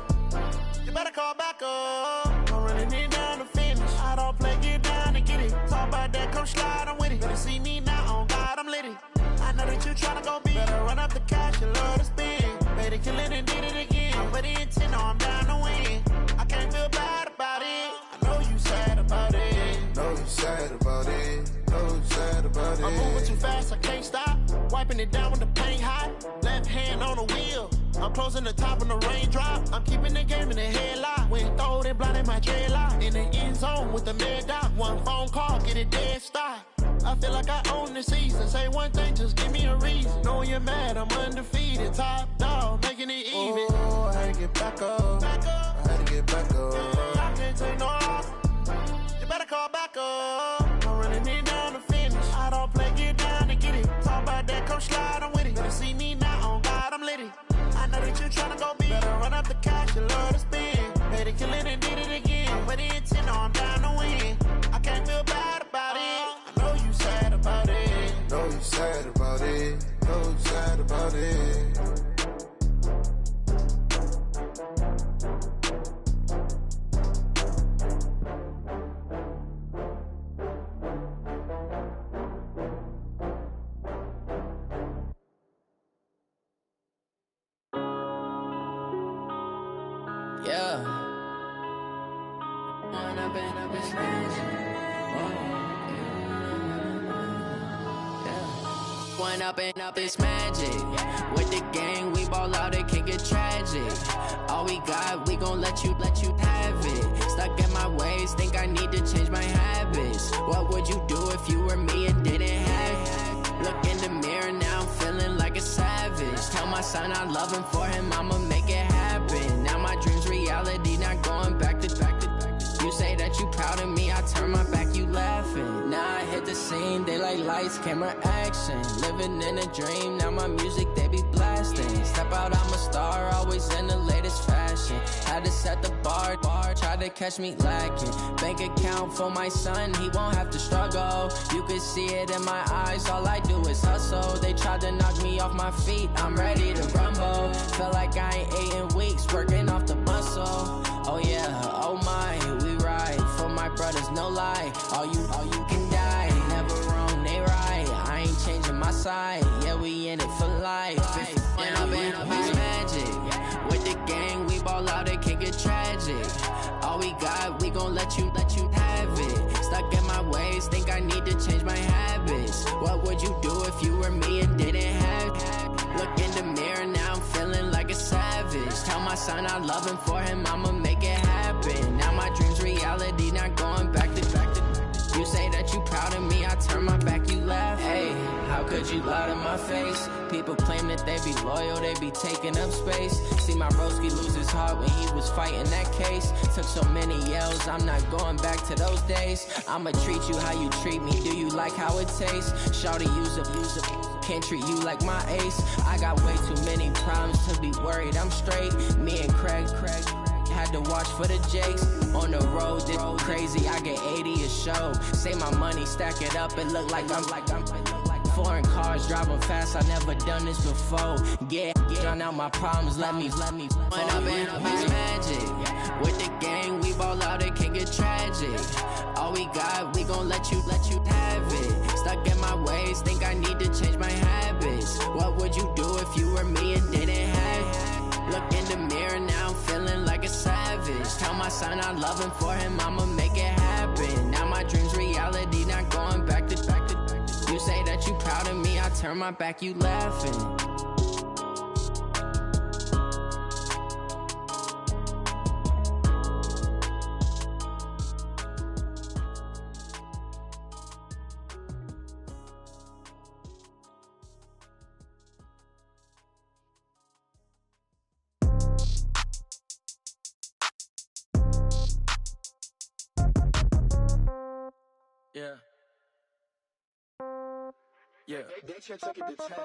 You better call back up. I'm running it down to finish. I don't play, get down and get it. Talk about that, come slide, I'm with it. Better see me now, on God, I'm litty. I know that you tryna go big. Better run up the cash, you love to spend. Better kill it and did it again. I'm with the intent, no, I'm down to win. I can't feel bad about it. I know you sad about it. Know you sad about it. Know you sad about it. I'm moving too fast, I can't stop. Wiping it down with the paint hot. Left hand on the wheel. I'm closing the top when the raindrop. I'm keeping the game in the headlock. When throwed and blinded my dreadlock. In the end zone with the mad dot. One phone call, get it dead stop. I feel like I own the season. Say one thing, just give me a reason. Knowing you're mad, I'm undefeated. Top dog, making it even. Oh, I had to get back up. I had to get back up. I can't take no loss. You better call back up. I'm running it down to finish. I don't play, get down to get it. Talk about that, come slide, I'm with it. Better see me now, on God, I'm litty. I know that you tryna go big. Better run up the cash, you love to spend. Better kill it and did it again. But the intent, no, I'm down to win. I can't feel bad about it. I know you sad about it. Know you sad about it. Know you sad about it. Yeah. One up and up, it's magic. With the gang, we ball out, it can get tragic. All we got, we gon' let you have it. Stuck in my ways, think I need to change my habits. What would you do if you were me and didn't have it? Look in the mirror, now I'm feeling like a savage. Tell my son I love him, for him I'ma make it happen. Now my dream's reality, not going back to. You say that you proud of me, I turn my back, you laughing. Now I hit the scene, they like lights, camera, action. Living in a dream, now my music, they be blasting. Step out, I'm a star, always in the latest fashion. Had to set the bar, try to catch me lacking. Bank account for my son, he won't have to struggle. You can see it in my eyes, all I do is hustle. They tried to knock me off my feet, I'm ready to rumble. Feel like I ain't ate in weeks, working off the muscle. Oh yeah, oh my, we ride for my brothers, no lie. All you can die, never wrong, they right. I ain't changing my side, yeah, we in it for life. And I've been magic. With the gang, we ball out, it can get tragic. All we got, we gon' let you have it. Stuck in my ways, think I need to change my habits. What would you do if you were me and didn't have it? Look in the mirror, now I'm feeling like a savage. Tell my son I love him, for him I'ma make it happen. Now my dream's reality, not going back to. You say that you proud of me, I turn my back, you laugh. Hey, how could you lie to my face? People claim that they be loyal, they be taking up space. See my broski lose his heart when he was fighting that case. Took so many yells, I'm not going back to those days. I'ma treat you how you treat me, do you like how it tastes? Shawty, use up, can't treat you like my ace. I got way too many problems to be worried, I'm straight. Me and Craig had to watch for the Jakes. On the road, this crazy, I get 80 a show. Say my money, stack it up, it look like I'm foreign cars, driving fast, I never done this before. Get drown out my problems, let me When up and up is magic. With the gang, we ball out, it can get tragic. All we got, we gon' let you have it. Stuck in my ways, think I need to change my habits. What would you do if you were me and didn't have it? Look in the mirror, now I'm feeling like a savage. Tell my son I love him, for him I'ma make it happen. Now my dream's reality, not going back to. You say that you proud of me, I turn my back, you laughing. Yeah. Yeah.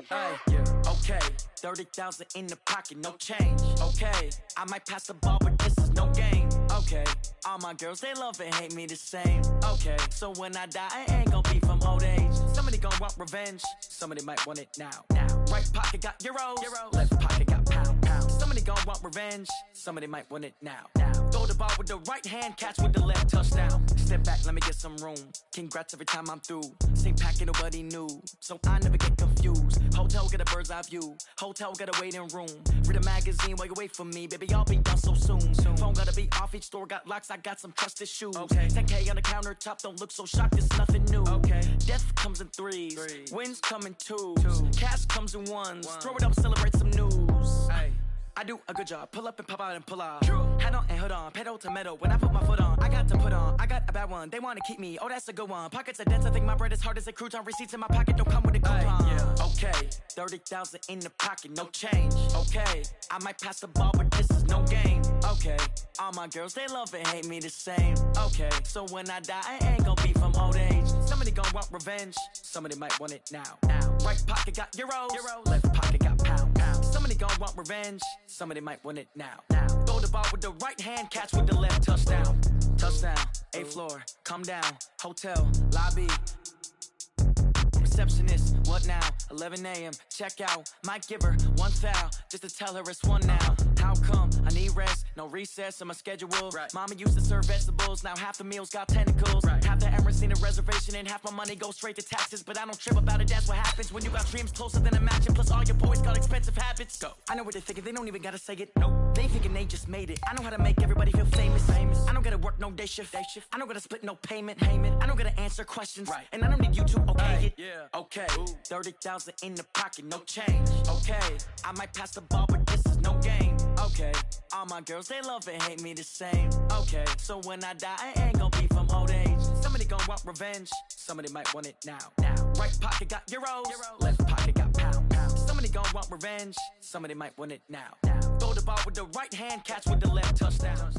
Hey, yeah. Okay. 30,000 in the pocket, no change. Okay. I might pass the ball, but this is no game. Okay. All my girls, they love and hate me the same. Okay. So when I die, I ain't gonna be from old age. Somebody gonna want revenge. Somebody might want it now. Right pocket got euros. Left pocket got pound. Somebody gonna want revenge. Somebody might want it now. Throw the ball with the right hand, catch with the left, touchdown. Step back, let me get some room. Congrats every time I'm through. Same packet, nobody knew. So I never get confused. Hotel get a bird's eye view. Hotel get a waiting room. Read a magazine while you wait for me. Baby, I'll be done so soon. Phone gotta be off, each store got locks. I got some trusted shoes. Okay. 10K on the countertop, don't look so shocked, it's nothing new. Okay. Death comes in threes. Wins come in twos. Cash comes in ones. Throw it up, celebrate some news. Hey. I do a good job, pull up and pop out and pull off. Hat on and hood on, pedal to metal. When I put my foot on, I got to put on. I got a bad one, they want to keep me. Oh, that's a good one. Pockets are dense, I think my bread is hard as a crouton. Receipts in my pocket don't come with a coupon. Yeah. Okay, 30,000 in the pocket, no change. Okay, I might pass the ball, but this is no game. Okay, all my girls, they love and hate me the same. Okay, so when I die, I ain't gonna be from old age. Somebody gonna want revenge, somebody might want it now. Right pocket got euros. Left pocket got pound. Somebody gonna want revenge, somebody might want it now. Throw the ball with the right hand, catch with the left, touchdown. Touchdown, 8th floor, come down, hotel, lobby. Receptionist, what now? 11 a.m., check out. Might give her one foul, just to tell her it's one now. How come? I need rest, no recess in my schedule. Right. Mama used to serve vegetables, now half the meals got tentacles. Right. Half the Emirates need a reservation and half my money goes straight to taxes. But I don't trip about it, that's what happens when you got dreams closer than a matching. Plus all your boys got expensive habits. Go. I know what they're thinking, they don't even gotta say it. Nope. They thinking they just made it. I know how to make everybody feel famous. I don't gotta work no day shift. I don't gotta split no payment. I don't gotta answer questions. Right. And I don't need you to okay it. Yeah. Okay, 30,000 in the pocket, no change. Okay, I might pass the ball, but this is no game. Okay, all my girls, they love and hate me the same. Okay, so when I die, I ain't gonna be from old age. Somebody gonna want revenge, somebody might want it now. Right pocket got euros, left pocket got pound. Somebody gonna want revenge, somebody might want it now. Throw the ball with the right hand, catch with the left, touchdown.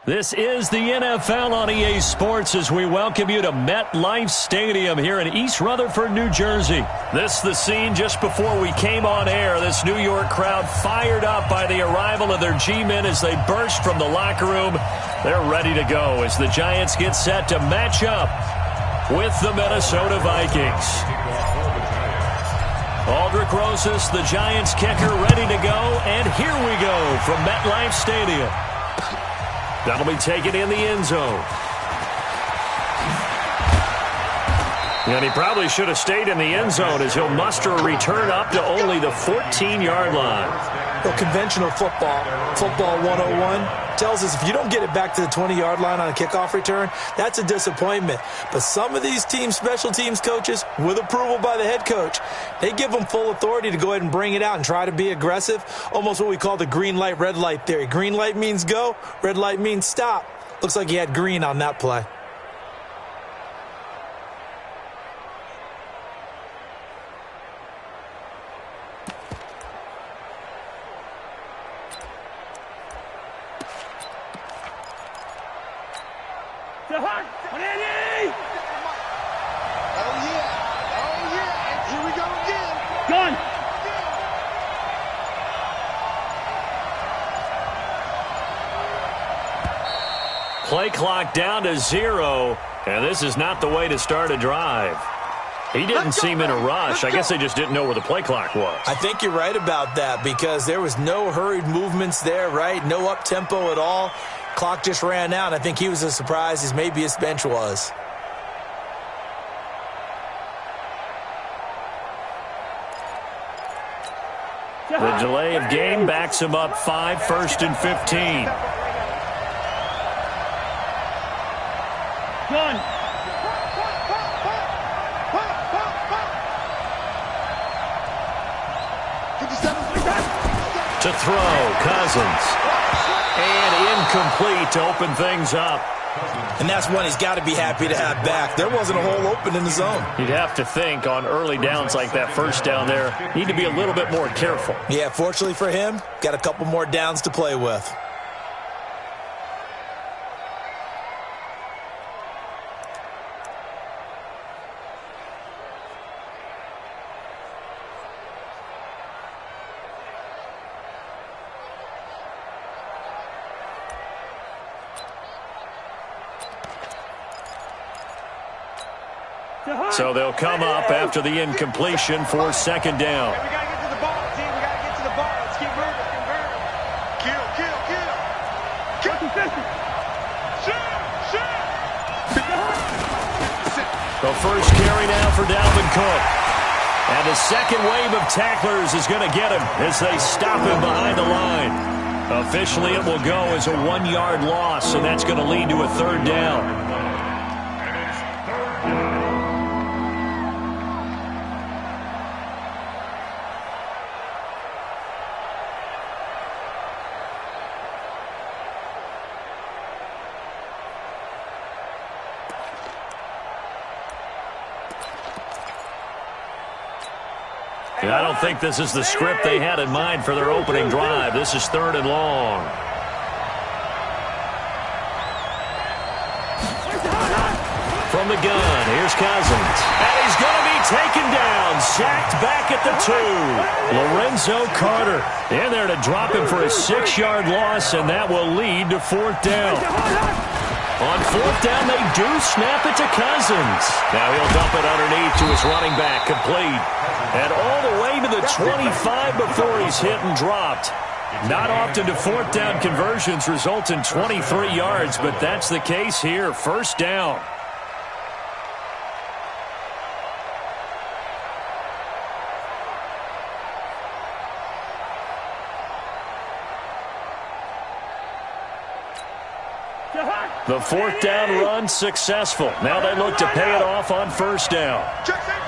This is the NFL on EA Sports as we welcome you to MetLife Stadium here in East Rutherford, New Jersey. This is the scene just before we came on air. This New York crowd fired up by the arrival of their G-men as they burst from the locker room. They're ready to go as the Giants get set to match up with the Minnesota Vikings. Aldrich Rosas, the Giants kicker, ready to go. And here we go from MetLife Stadium. That'll be taken in the end zone. And he probably should have stayed in the end zone as he'll muster a return up to only the 14-yard line. Well, conventional football 101, tells us if you don't get it back to the 20-yard line on a kickoff return, that's a disappointment. But some of these teams, special teams coaches, with approval by the head coach, they give them full authority to go ahead and bring it out and try to be aggressive, almost what we call the green light, red light theory. Green light means go, red light means stop. Looks like he had green on that play. Play clock down to 0, and this is not the way to start a drive. He didn't seem in a rush. I guess they just didn't know where the play clock was. I think you're right about that because there was no hurried movements there, right? No up-tempo at all. Clock just ran out. I think he was as surprised as maybe his bench was. The delay of game backs him up 5, 1st and 15. Gun. To throw, Cousins. And incomplete to open things up. And that's one he's got to be happy to have back. There wasn't a hole open in the zone. You'd have to think on early downs like that first down there, need to be a little bit more careful. Yeah, fortunately for him, got a couple more downs to play with. So they'll come up after the incompletion for second down. Hey, we got to get to the ball, team. We got to get to the ball. Let's keep moving. Convert. Kill. The first carry now for Dalvin Cook. And the second wave of tacklers is going to get him as they stop him behind the line. Officially, it will go as a 1-yard loss, and that's going to lead to a third down. I don't think this is the script they had in mind for their opening drive. This is 3rd and long. From the gun, here's Cousins. And he's going to be taken down, sacked back at the 2. Lorenzo Carter in there to drop him for a 6-yard loss, and that will lead to 4th down. On 4th down, they do snap it to Cousins. Now he'll dump it underneath to his running back, complete. And all the way to the 25 before he's hit and dropped. Not often do 4th down conversions result in 23 yards, but that's the case here. 1st down. The 4th down run successful. Now they look to pay it off on 1st down. Check safety.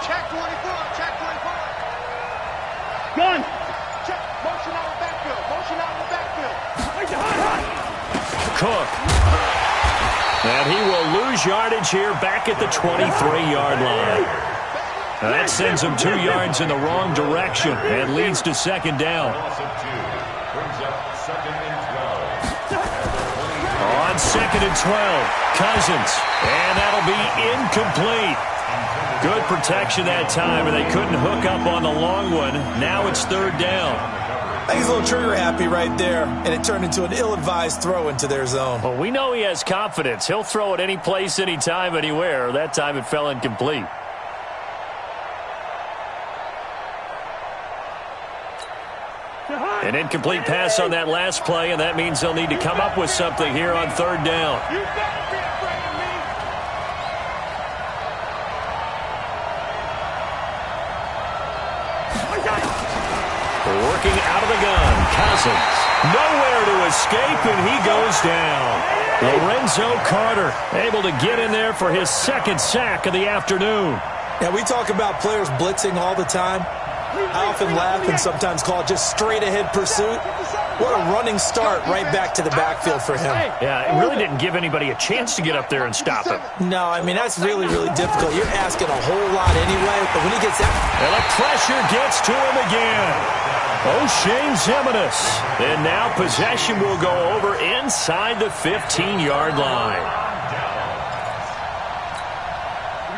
Check 24. Gun. Check. Motion out of the backfield. Cook. And he will lose yardage here back at the 23-yard line. Now that sends him 2 yards in the wrong direction and leads to 2nd down. On 2nd and 12, Cousins. And that'll be incomplete. Good protection that time, and they couldn't hook up on the long one. Now it's 3rd down. I think he's a little trigger happy right there, and it turned into an ill-advised throw into their zone. Well, we know he has confidence. He'll throw it any place, anytime, anywhere. That time it fell incomplete. An incomplete pass on that last play, and that means they'll need to come up with something here on 3rd down. You better be afraid of me. Working out of the gun, Cousins. Nowhere to escape, and he goes down. Lorenzo Carter able to get in there for his 2nd sack of the afternoon. Now, we talk about players blitzing all the time. I often laugh and sometimes call it just straight-ahead pursuit. What a running start right back to the backfield for him. Yeah, it really didn't give anybody a chance to get up there and stop him. No, I mean, that's really, really difficult. You're asking a whole lot anyway, but when he gets out... And the pressure gets to him again. O'Shane Ximines. And now possession will go over inside the 15-yard line.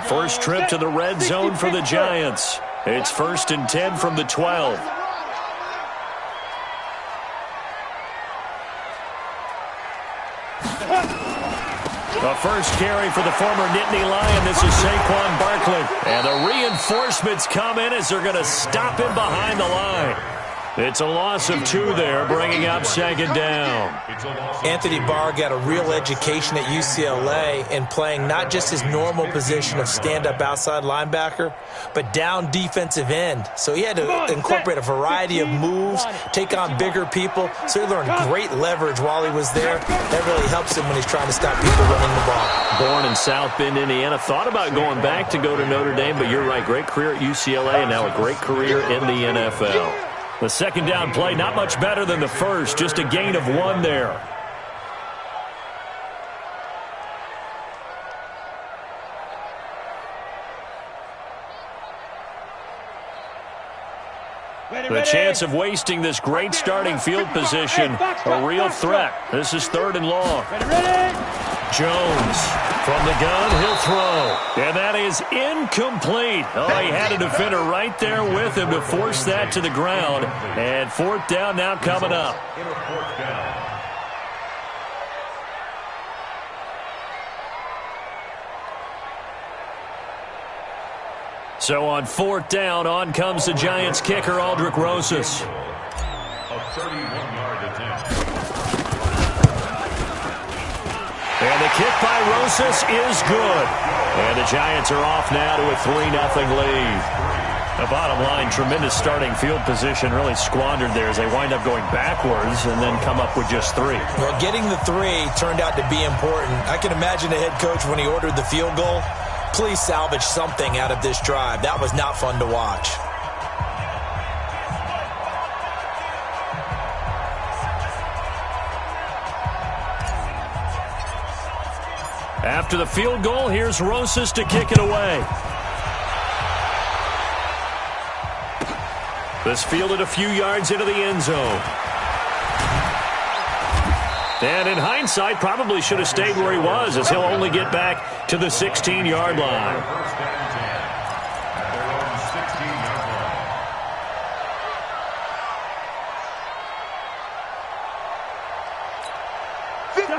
First trip to the red zone for the Giants. It's 1st and 10 from the 12. The first carry for the former Nittany Lion. This is Saquon Barkley. And the reinforcements come in as they're going to stop him behind the line. It's a loss of 2 there, bringing up 2nd down. Anthony Barr got a real education at UCLA in playing not just his normal position of stand-up outside linebacker, but down defensive end. So he had to incorporate a variety of moves, take on bigger people. So he learned great leverage while he was there. That really helps him when he's trying to stop people running the ball. Born in South Bend, Indiana. Thought about going back to go to Notre Dame, but you're right. Great career at UCLA and now a great career in the NFL. The 2nd down play, not much better than the first, just a gain of 1 there. The chance of wasting this great starting field position, a real threat. This is 3rd and long. Jones from the gun, he'll throw. And that is incomplete. Oh, he had a defender right there with him to force that to the ground. And 4th down now coming up. So on 4th down, on comes the Giants kicker, Aldrick Rosas. A 31-yard attempt. And the kick by Rosas is good. And the Giants are off now to a 3-0 lead. The bottom line, tremendous starting field position, really squandered there as they wind up going backwards and then come up with just 3. Well, getting the 3 turned out to be important. I can imagine the head coach when he ordered the field goal. Please salvage something out of this drive. That was not fun to watch. After the field goal, here's Rosas to kick it away. This fielded a few yards into the end zone. And in hindsight, probably should have stayed where he was, as he'll only get back to the 16-yard line. First down 10 at their own 16-yard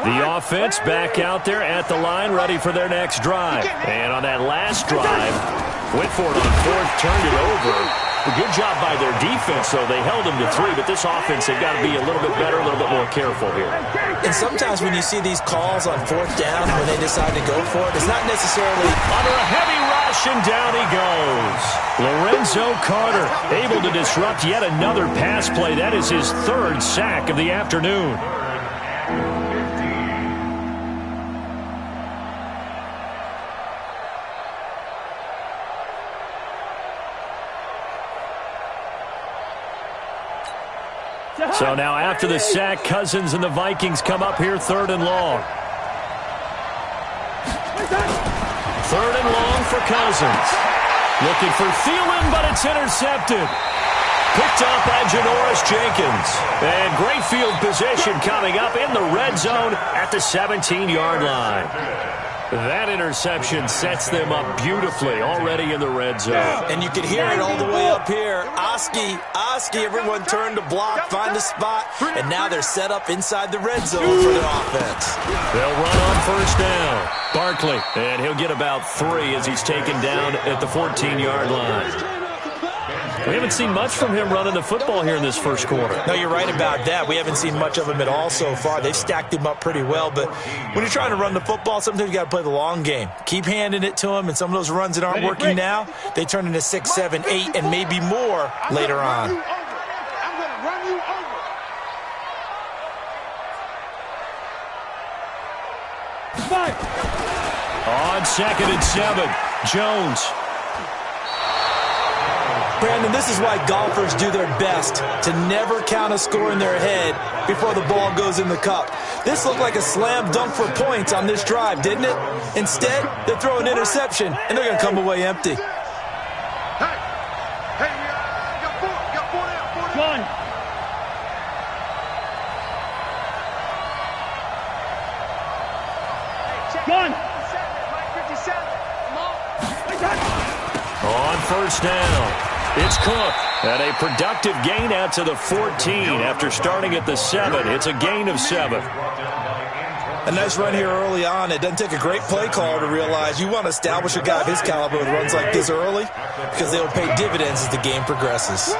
line. The offense back out there at the line, ready for their next drive. And on that last drive, went for it on 4th, turned it over. A good job by their defense, though. They held them to 3, but this offense, they've got to be a little bit better, a little bit more careful here. And sometimes when you see these calls on 4th down, when they decide to go for it, it's not necessarily under a heavy rush, and down he goes. Lorenzo Carter able to disrupt yet another pass play. That is his 3rd sack of the afternoon. So now after the sack, Cousins and the Vikings come up here 3rd and long. 3rd and long for Cousins. Looking for Thielen, but it's intercepted. Picked up by Janoris Jenkins. And great field position coming up in the red zone at the 17-yard line. That interception sets them up beautifully already in the red zone. And you can hear it all the way up here. Oski, everyone turned to block, find a spot, and now they're set up inside the red zone for the offense. They'll run on 1st down. Barkley, and he'll get about 3 as he's taken down at the 14-yard line. We haven't seen much from him running the football here in this first quarter. No, you're right about that. We haven't seen much of him at all so far. They've stacked him up pretty well, but when you're trying to run the football, sometimes you got to play the long game. Keep handing it to him, and some of those runs that aren't working now, they turn into 6, 7, 8, and maybe more later on. I'm going to run you over. On 2nd and 7, Jones. Brandon, this is why golfers do their best to never count a score in their head before the ball goes in the cup. This looked like a slam dunk for points on this drive, didn't it? Instead, they throw an interception, and they're going to come away empty. Hey, we got 4 down. Gun. Gun. On 1st down, it's Cook. And a productive gain out to the 14 after starting at the 7. It's a gain of 7. A nice run here early on. It doesn't take a great play caller to realize you want to establish a guy of his caliber with runs like this early because they will pay dividends as the game progresses.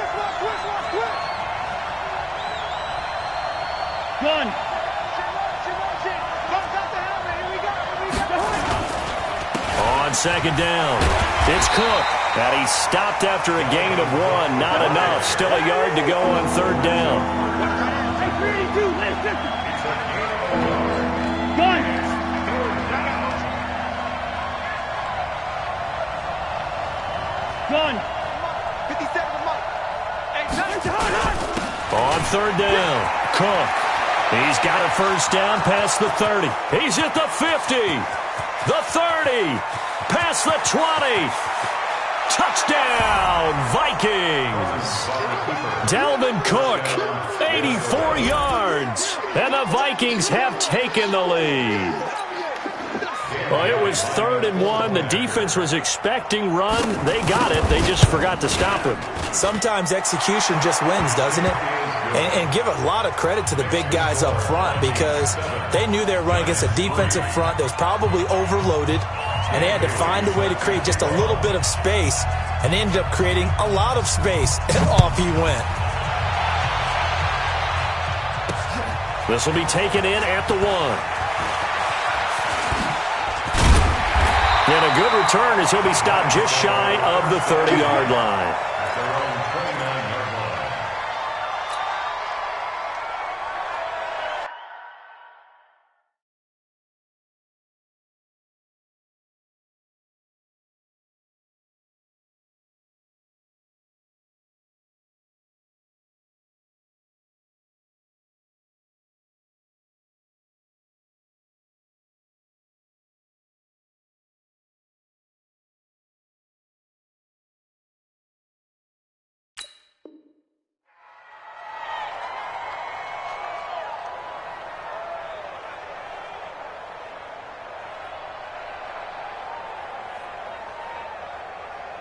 Gun. On 2nd down, it's Cook. And he stopped after a gain of 1. Not enough. Still a yard to go on 3rd down. Gun. Gun. 57 to Mike. On 3rd down, Cook. He's got a 1st down past the 30. He's at the 50. The 30. Past the 20. Touchdown, Vikings! Dalvin Cook, 84 yards, and the Vikings have taken the lead. Well, it was 3rd and 1. The defense was expecting run. They got it. They just forgot to stop it. Sometimes execution just wins, doesn't it? And give a lot of credit to the big guys up front because they knew they were running against a defensive front that was probably overloaded. and they had to find a way to create just a little bit of space, and they ended up creating a lot of space, and off he went. This will be taken in at the 1. And a good return as he'll be stopped just shy of the 30-yard line.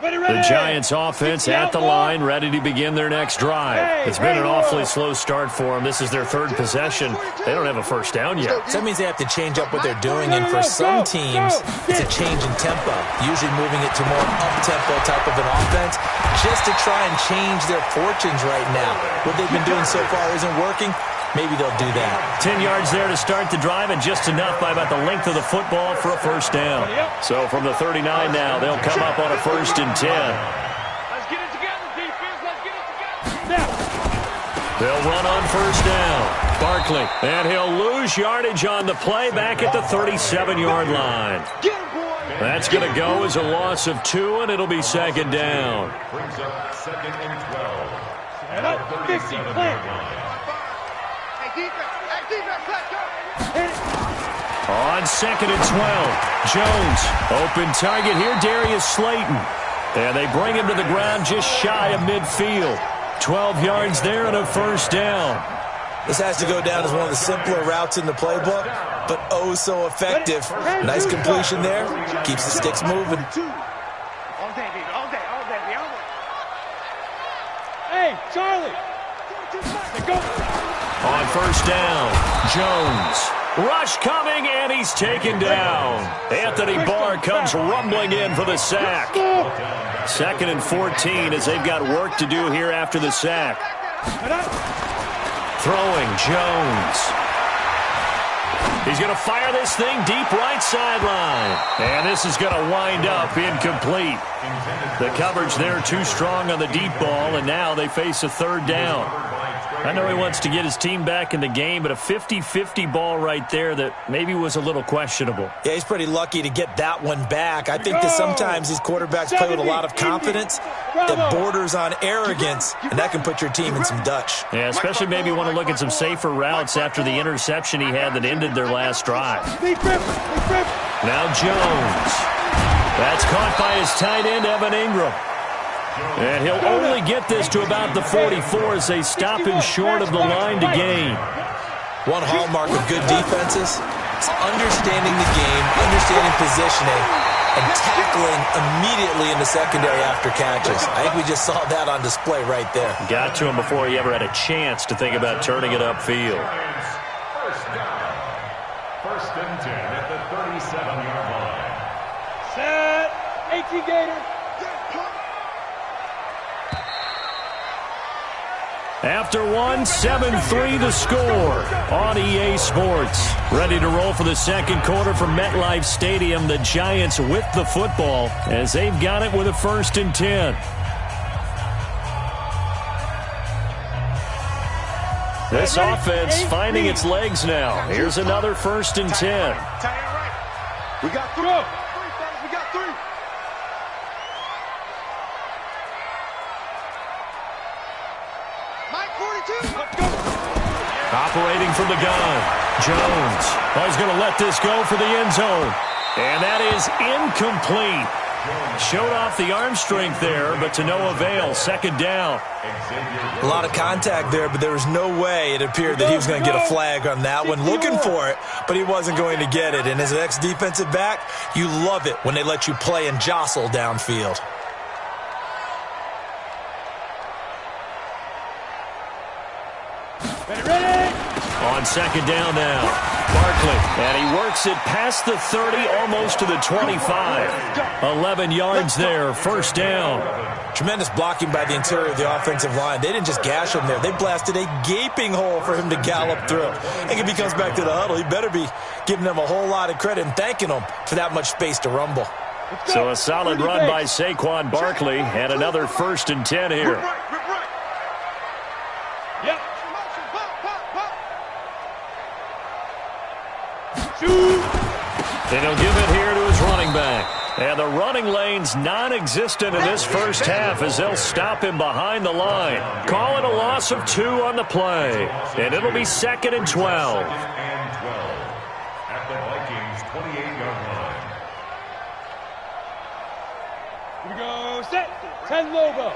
The Giants offense at the line, ready to begin their next drive. It's been an awfully slow start for them. This is their third possession. They don't have a first down yet. So that means they have to change up what they're doing, and for some teams, it's a change in tempo, usually moving it to more up-tempo type of an offense, just to try and change their fortunes right now. What they've been doing so far isn't working. Maybe they'll do that. 10 yards there to start the drive, and just enough by about the length of the football for a first down. So from the 39 now, they'll come up on a 1st and 10. Let's get it together, defense. Let's get it together. They'll run on 1st down. Barkley, and he'll lose yardage on the play back at the 37-yard line. That's going to go as a loss of 2, and it'll be 2nd down. Brings up 2nd and 12. Set up, 50, play. On 2nd and 12, Jones, open target here, Darius Slayton. And they bring him to the ground just shy of midfield. 12 yards there and a 1st down. This has to go down as one of the simpler routes in the playbook, but oh so effective. Nice completion there. Keeps the sticks moving. All day, baby, all day, all day, all day. Hey, Charlie. Go. On 1st down, Jones. Rush coming, and he's taken down. Anthony Barr comes rumbling in for the sack. 2nd and 14 as they've got work to do here after the sack. Throwing, Jones. He's going to fire this thing deep right sideline. And this is going to wind up incomplete. The coverage there too strong on the deep ball, and now they face a 3rd down. I know he wants to get his team back in the game, but a 50-50 ball right there that maybe was a little questionable. Yeah, he's pretty lucky to get that one back. I think that sometimes these quarterbacks play with a lot of confidence that borders on arrogance, and that can put your team in some Dutch. Yeah, especially maybe want to look at some safer routes after the interception he had that ended their last drive. Now Jones. That's caught by his tight end, Evan Ingram. And he'll only get this to about the 44 as they stop him short of the line to gain. One hallmark of good defenses is understanding the game, understanding positioning, and tackling immediately in the secondary after catches. I think we just saw that on display right there. Got to him before he ever had a chance to think about turning it upfield. 1st and 10 at the 37-yard line. Set, 18 Gator. After 7-3 the score on EA Sports. Ready to roll for the 2nd quarter from MetLife Stadium. The Giants with the football as they've got it with a 1st and 10. This offense finding its legs now. Here's another 1st and 10. We got 3. We got 3. Operating from the gun, Jones. Oh, he's going to let this go for the end zone. And that is incomplete. Showed off the arm strength there, but to no avail. 2nd down. A lot of contact there, but there was no way it appeared that he was going to get a flag on that one. Looking for it, but he wasn't going to get it. And as an ex-defensive back, you love it when they let you play and jostle downfield. On second down now. Barkley, and he works it past the 30, almost to the 25. 11 yards there, first down. Tremendous blocking by the interior of the offensive line. They didn't just gash him there. They blasted a gaping hole for him to gallop through. I think if he comes back to the huddle, he better be giving them a whole lot of credit and thanking them for that much space to rumble. So a solid run by Saquon Barkley, and another 1st and 10 here. Yep. Shoot. And he'll give it here to his running back. And the running lane's non-existent in this first half as they'll stop him behind the line. Call it a loss of 2 on the play. And it'll be 2nd and 12. At the Vikings' 28-yard line. Here we go. Set. 10 logo.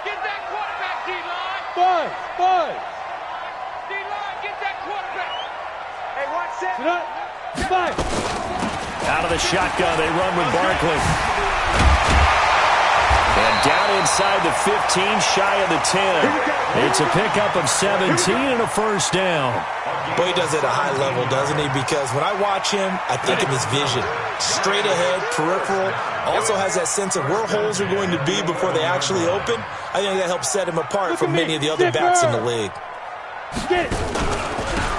Get that quarterback, D-line. Buzz. D-line, get that quarterback. Hey, watch that. Sit up. 5. Out of the shotgun, they run with Barkley. And down inside the 15, shy of the 10. It's a pickup of 17 and a first down. Boy, he does it at a high level, doesn't he? Because when I watch him, I think of his vision. Straight ahead, peripheral. Also has that sense of where holes are going to be before they actually open. I think that helps set him apart from many of the other backs in the league.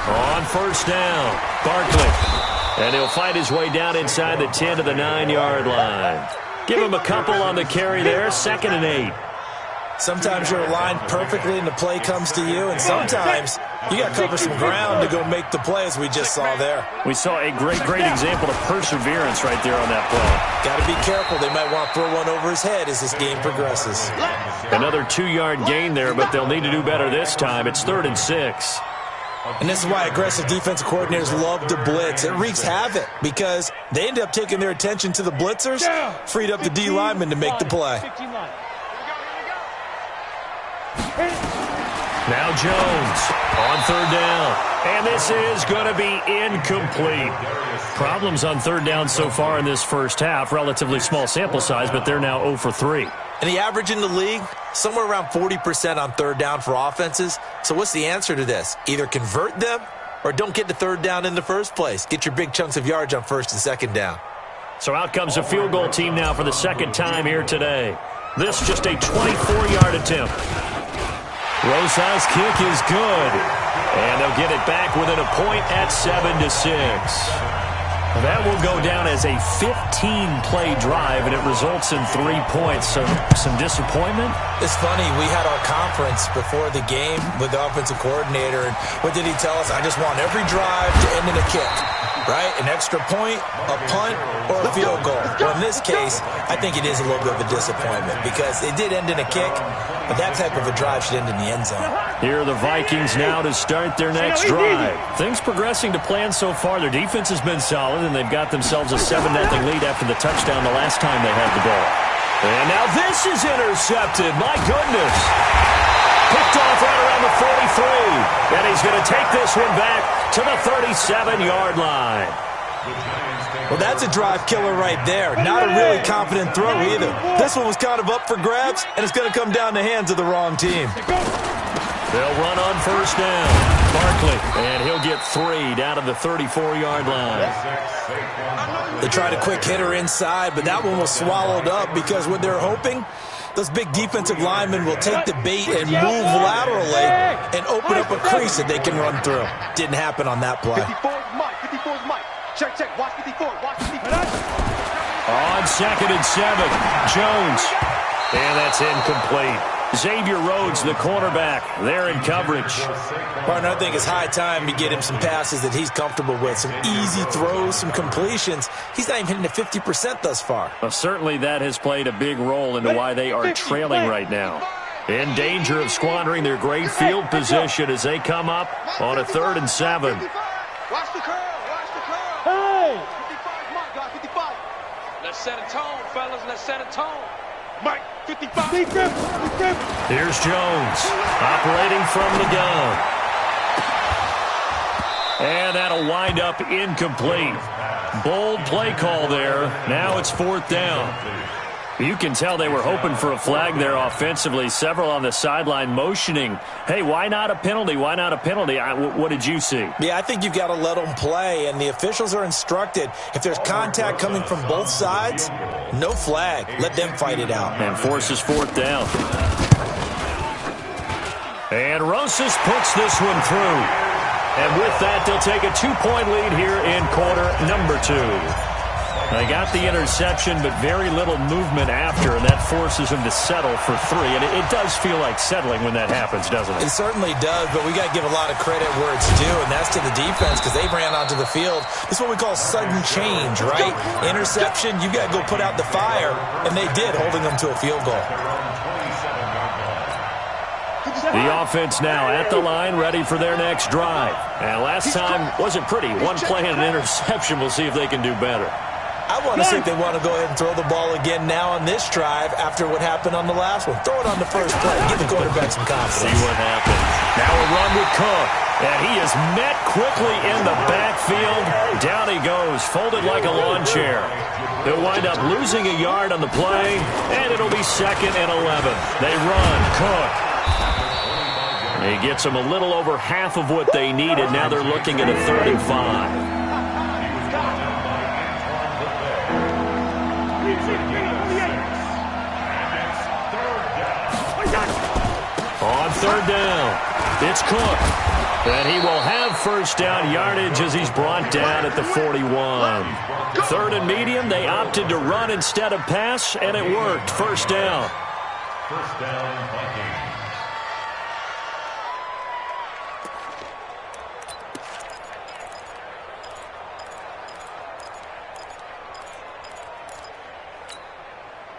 On first down, Barkley. And he'll fight his way down inside the 10 to the 9-yard line. Give him a couple on the carry there, 2nd and 8. Sometimes you're aligned perfectly and the play comes to you, and sometimes you got to cover some ground to go make the play, as we just saw there. We saw a great example of perseverance right there on that play. Got to be careful. They might want to throw one over his head as this game progresses. Another 2-yard gain there, but they'll need to do better this time. It's 3rd and 6. And this is why aggressive defensive coordinators love to blitz. It wreaks havoc because they end up taking their attention to the blitzers, freed up the D lineman to make the play. Now Jones on 3rd down. And this is going to be incomplete. Problems on 3rd down so far in this first half. Relatively small sample size, but they're now 0 for 3. And the average in the league, somewhere around 40% on 3rd down for offenses. So what's the answer to this? Either convert them or don't get to 3rd down in the first place. Get your big chunks of yards on 1st and 2nd down. So out comes a field goal team now for the 2nd time here today. This just a 24-yard attempt. Rosa's kick is good. And they'll get it back within a point at 7-6. That will go down as a 15-play drive, and it results in 3 points. So some disappointment? It's funny. We had our conference before the game with the offensive coordinator, and what did he tell us? I just want every drive to end in a kick, right? An extra point, a punt, or a field goal. Well, in this case, I think it is a little bit of a disappointment because it did end in a kick, but that type of a drive should end in the end zone. Here are the Vikings now to start their next drive. Things progressing to plan so far. Their defense has been solid, and they've got themselves a 7-0 lead after the touchdown the last time they had the ball. And now this is intercepted. My goodness. Picked off right around the 43. And he's going to take this one back to the 37-yard line. Well, that's a drive killer right there. Not a really confident throw either. This one was kind of up for grabs, and it's going to come down the hands of the wrong team. They'll run on 1st down. Barkley, and he'll get 3 down to the 34-yard line. They tried a quick hitter inside, but that one was swallowed up because what they're hoping, those big defensive linemen will take the bait and move laterally and open up a crease that they can run through. Didn't happen on that play. 54's Mike. 54's Mike. Check. Watch 54. Watch 54. On 2nd and 7, Jones. And that's incomplete. Xavier Rhodes, the cornerback, there in coverage. Partner, I think it's high time to get him some passes that he's comfortable with. Some easy throws, some completions. He's not even hitting the 50% thus far. Well, certainly that has played a big role into why they are trailing right now. In danger of squandering their great field position as they come up on a 3rd and 7. Watch the curl. Hey! 55's Mike, guys. 55. Let's set a tone, fellas. Let's set a tone. Mike, 55. Deep grip. Here's Jones operating from the gun. And that'll wind up incomplete. Bold play call there. Now it's 4th down. You can tell they were hoping for a flag there offensively. Several on the sideline motioning, hey, why not a penalty? Why not a penalty? What did you see? Yeah, I think you've got to let them play, and the officials are instructed, if there's contact coming from both sides, no flag. Let them fight it out. And forces fourth down. And Rosas puts this one through. And with that, they'll take a 2-point lead here in quarter number 2. They got the interception, but very little movement after, and that forces them to settle for 3. And it does feel like settling when that happens, doesn't it? It certainly does, but we got to give a lot of credit where it's due, and that's to the defense because they ran onto the field. This is what we call sudden change, right? Interception, you got to go put out the fire, and they did, holding them to a field goal. The offense now at the line, ready for their next drive. And last time wasn't pretty. One play and an interception. We'll see if they can do better. I want to see if they want to go ahead and throw the ball again now on this drive after what happened on the last one. Throw it on the first play. Give the quarterback some confidence. See what happens. Now a run with Cook. And he is met quickly in the backfield. Down he goes, folded like a lawn chair. They'll wind up losing a yard on the play, and it'll be 2nd and 11. They run. Cook. He gets them a little over half of what they needed. Now they're looking at a 3rd and 5. On 3rd down, it's Cook. And he will have first down yardage as he's brought down at the 41. 3rd and medium, they opted to run instead of pass, and it worked. First down. First down, Vikings.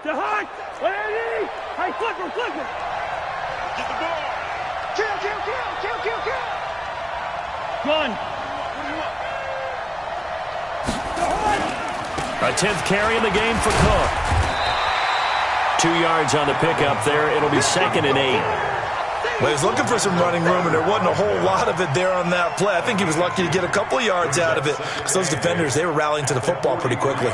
To Hunt! Ready! Hey, flipper! Get the ball! Kill! Gun! A 10th carry in the game for Cook. 2 yards on the pickup there. It'll be 2nd and 8. Well, he was looking for some running room, and there wasn't a whole lot of it there on that play. I think he was lucky to get a couple of yards out of it because those defenders, they were rallying to the football pretty quickly.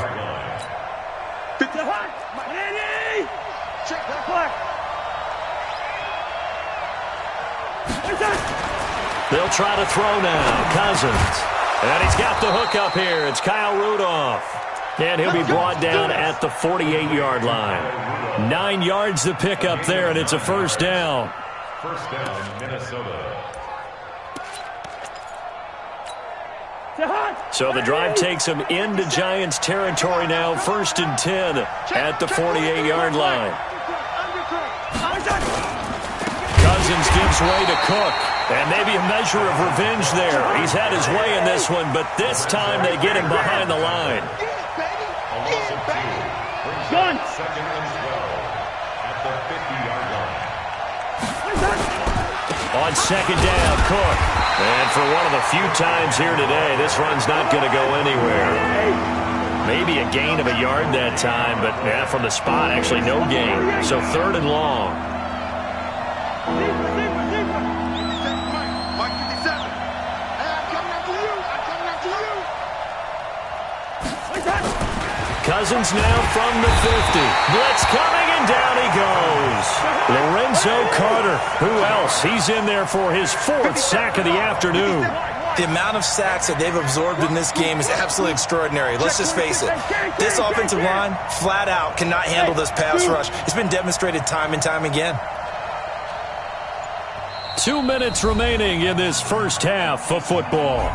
They'll try to throw now. Cousins. And he's got the hook up here. It's Kyle Rudolph. And he'll be brought down at the 48-yard line. 9 yards to pick up there, and it's a first down. First down, Minnesota. So the drive takes them into Giants territory now. 1st and 10 at the 48-yard line. Cousins gives way to Cook. And maybe a measure of revenge there. He's had his way in this one, but this time they get him behind the line. Gun! 2nd and 12 at the 50-yard line. On 2nd down, Cook. And for one of the few times here today, this run's not going to go anywhere. Maybe a gain of a yard that time, but from the spot, actually no gain. So 3rd and long. Cousins now from the 50. Blitz coming, and down he goes. Lorenzo Carter. Who else? He's in there for his 4th sack of the afternoon. The amount of sacks that they've absorbed in this game is absolutely extraordinary. Let's just face it. This offensive line, flat out, cannot handle this pass rush. It's been demonstrated time and time again. 2 minutes remaining in this first half of football.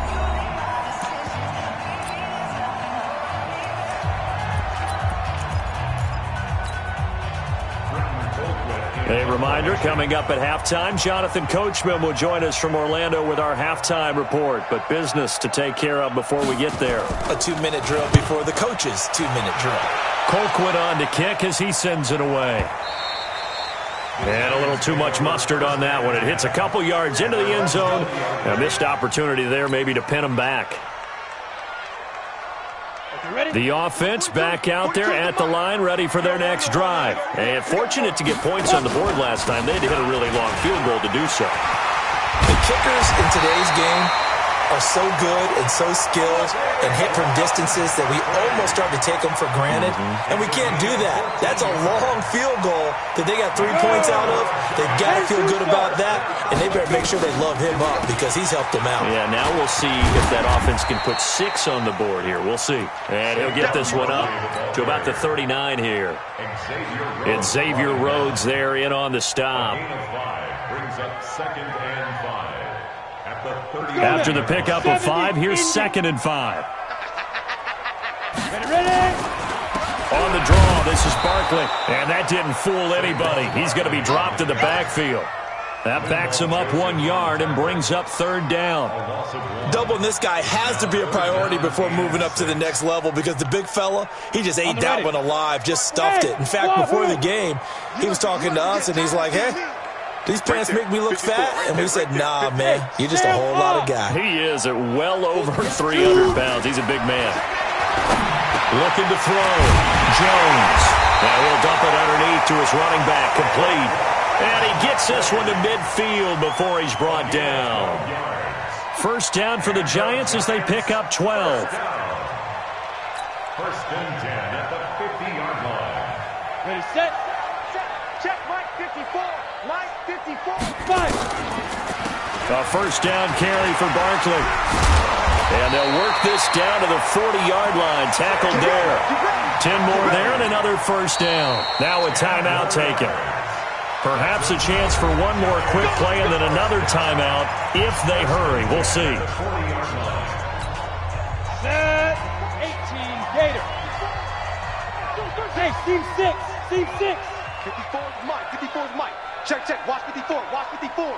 A reminder, coming up at halftime, Jonathan Coachman will join us from Orlando with our halftime report. But business to take care of before we get there. A 2-minute drill before the coach's 2-minute drill. Colquitt on to kick as he sends it away. And a little too much mustard on that one. It hits a couple yards into the end zone. A missed opportunity there maybe to pin him back. The offense back out there at the line, ready for their next drive. And fortunate to get points on the board last time. They had to hit a really long field goal to do so. The kickers in today's game are so good and so skilled and hit from distances that we almost start to take them for granted, and we can't do that. That's a long field goal that they got 3 points out of. They've got to feel good about that, and they better make sure they love him up because he's helped them out. Yeah, now we'll see if that offense can put 6 on the board here. We'll see. And he'll get this one up to about the 39 here. It's Xavier Rhodes there in on the stop. Brings up 2nd and 5. At the 30. After the pickup of 5, here's 2nd and 5. Ready? On the draw, this is Barkley. And that didn't fool anybody. He's going to be dropped in the backfield. That backs him up 1 yard and brings up 3rd down. Doubling this guy has to be a priority before moving up to the next level because the big fella, he just ate that one alive, just stuffed it. In fact, before the game, he was talking to us, and he's like, hey, these pants make me look fat. And we said, nah, man, you're just a whole lot of guy. He is at well over 300 pounds. He's a big man. Looking to throw. Jones. Now he'll dump it underneath to his running back. Complete. And he gets this one to midfield before he's brought down. 1st down for the Giants as they pick up 12. 1st and 10 at the 50-yard line. Ready, set. Check, Mike 54. Mike 54. 5. A 1st down carry for Barkley. And they'll work this down to the 40-yard line. Tackled there. 10 more there and another 1st down. Now a timeout taken. Perhaps a chance for one more quick play and then another timeout if they hurry. We'll see. Set. 18, Gator. Hey, team 6. Team 6. 54 is Mike. 54 is Mike. Check, check. Watch 54. Watch 54.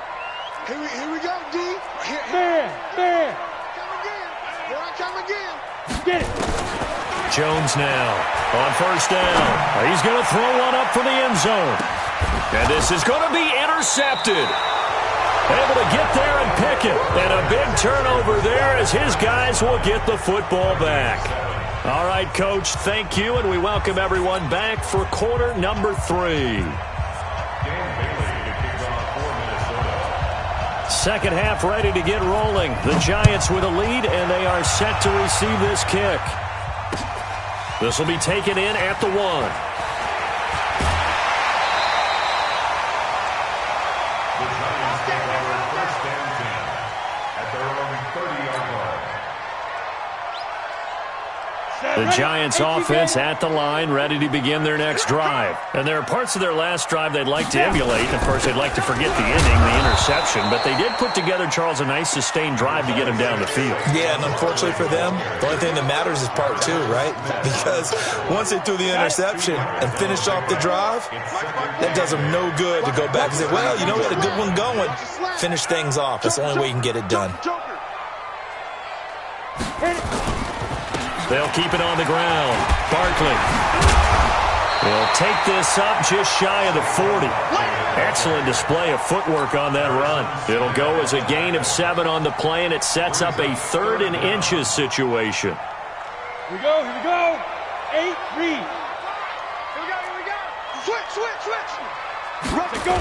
Here we go, D. Man. Come again. Here I come again. Get it. Jones now on 1st down. He's going to throw one up for the end zone. And this is going to be intercepted. Able to get there and pick it. And a big turnover there as his guys will get the football back. All right, Coach, thank you, and we welcome everyone back for quarter number 3. Second half ready to get rolling. The Giants with a lead, and they are set to receive this kick. This will be taken in at the 1. The Giants offense at the line, ready to begin their next drive. And there are parts of their last drive they'd like to emulate. Of course, they'd like to forget the ending, the interception. But they did put together, Charles, a nice sustained drive to get him down the field. Yeah, and unfortunately for them, the only thing that matters is part 2, right? Because once they threw the interception and finished off the drive, that does them no good to go back and say, well, you know, we had a good one going. Finish things off. That's the only way you can get it done. They'll keep it on the ground. Barkley. They'll take this up just shy of the 40. Excellent display of footwork on that run. It'll go as a gain of 7 on the play, and it sets up a 3rd and inches situation. Here we go. 8, read. Here we go. Switch. Run it, go.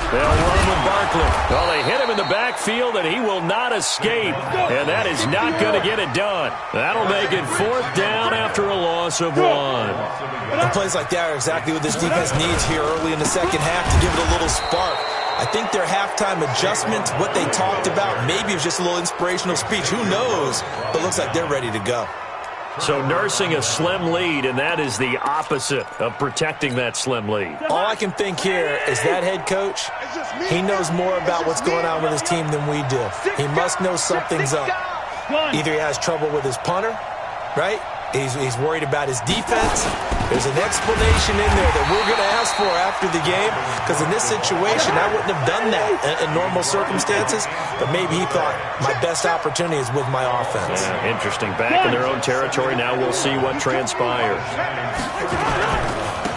They'll run with Barkley. Well, they hit him in the backfield, and he will not escape. And that is not going to get it done. That'll make it 4th down after a loss of 1. And plays like that are exactly what this defense needs here early in the second half to give it a little spark. I think their halftime adjustment, what they talked about, maybe it was just a little inspirational speech. Who knows? But it looks like they're ready to go. So nursing a slim lead, and that is the opposite of protecting that slim lead. All I can think here is that head coach, he knows more about what's going on with his team than we do. He must know something's up. Either he has trouble with his punter, right? He's worried about his defense. There's an explanation in there that we're going to ask for after the game, because in this situation, I wouldn't have done that in normal circumstances, but maybe he thought my best opportunity is with my offense. Yeah, interesting. Back in their own territory. Now we'll see what transpires.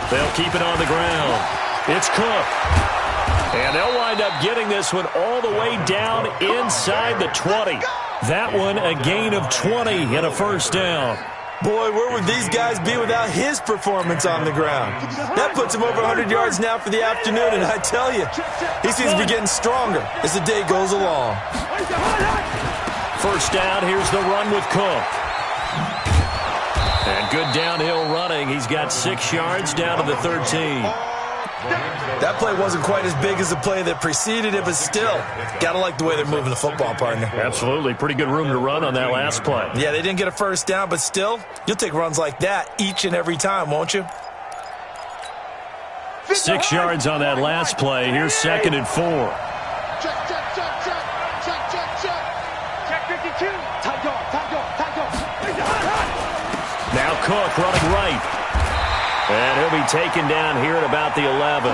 They'll keep it on the ground. It's Cook. And they'll wind up getting this one all the way down inside the 20. That one a gain of 20 and a 1st down. Boy, where would these guys be without his performance on the ground? That puts him over 100 yards now for the afternoon, and I tell you, he seems to be getting stronger as the day goes along. first down. Here's the run with Cook. And good downhill running. He's got 6 yards down to the 13. That play wasn't quite as big as the play that preceded it, but still, got to like the way they're moving the football, partner. Absolutely. Pretty good room to run on that last play. Yeah, they didn't get a first down, but still, you'll take runs like that each and every time, won't you? 6 yards on that last play. Here's 2nd and 4. Check, check, check, check, check, check, check. Check 52. Time go, time go, time go. Now Cook running right. And he'll be taken down here at about the 11.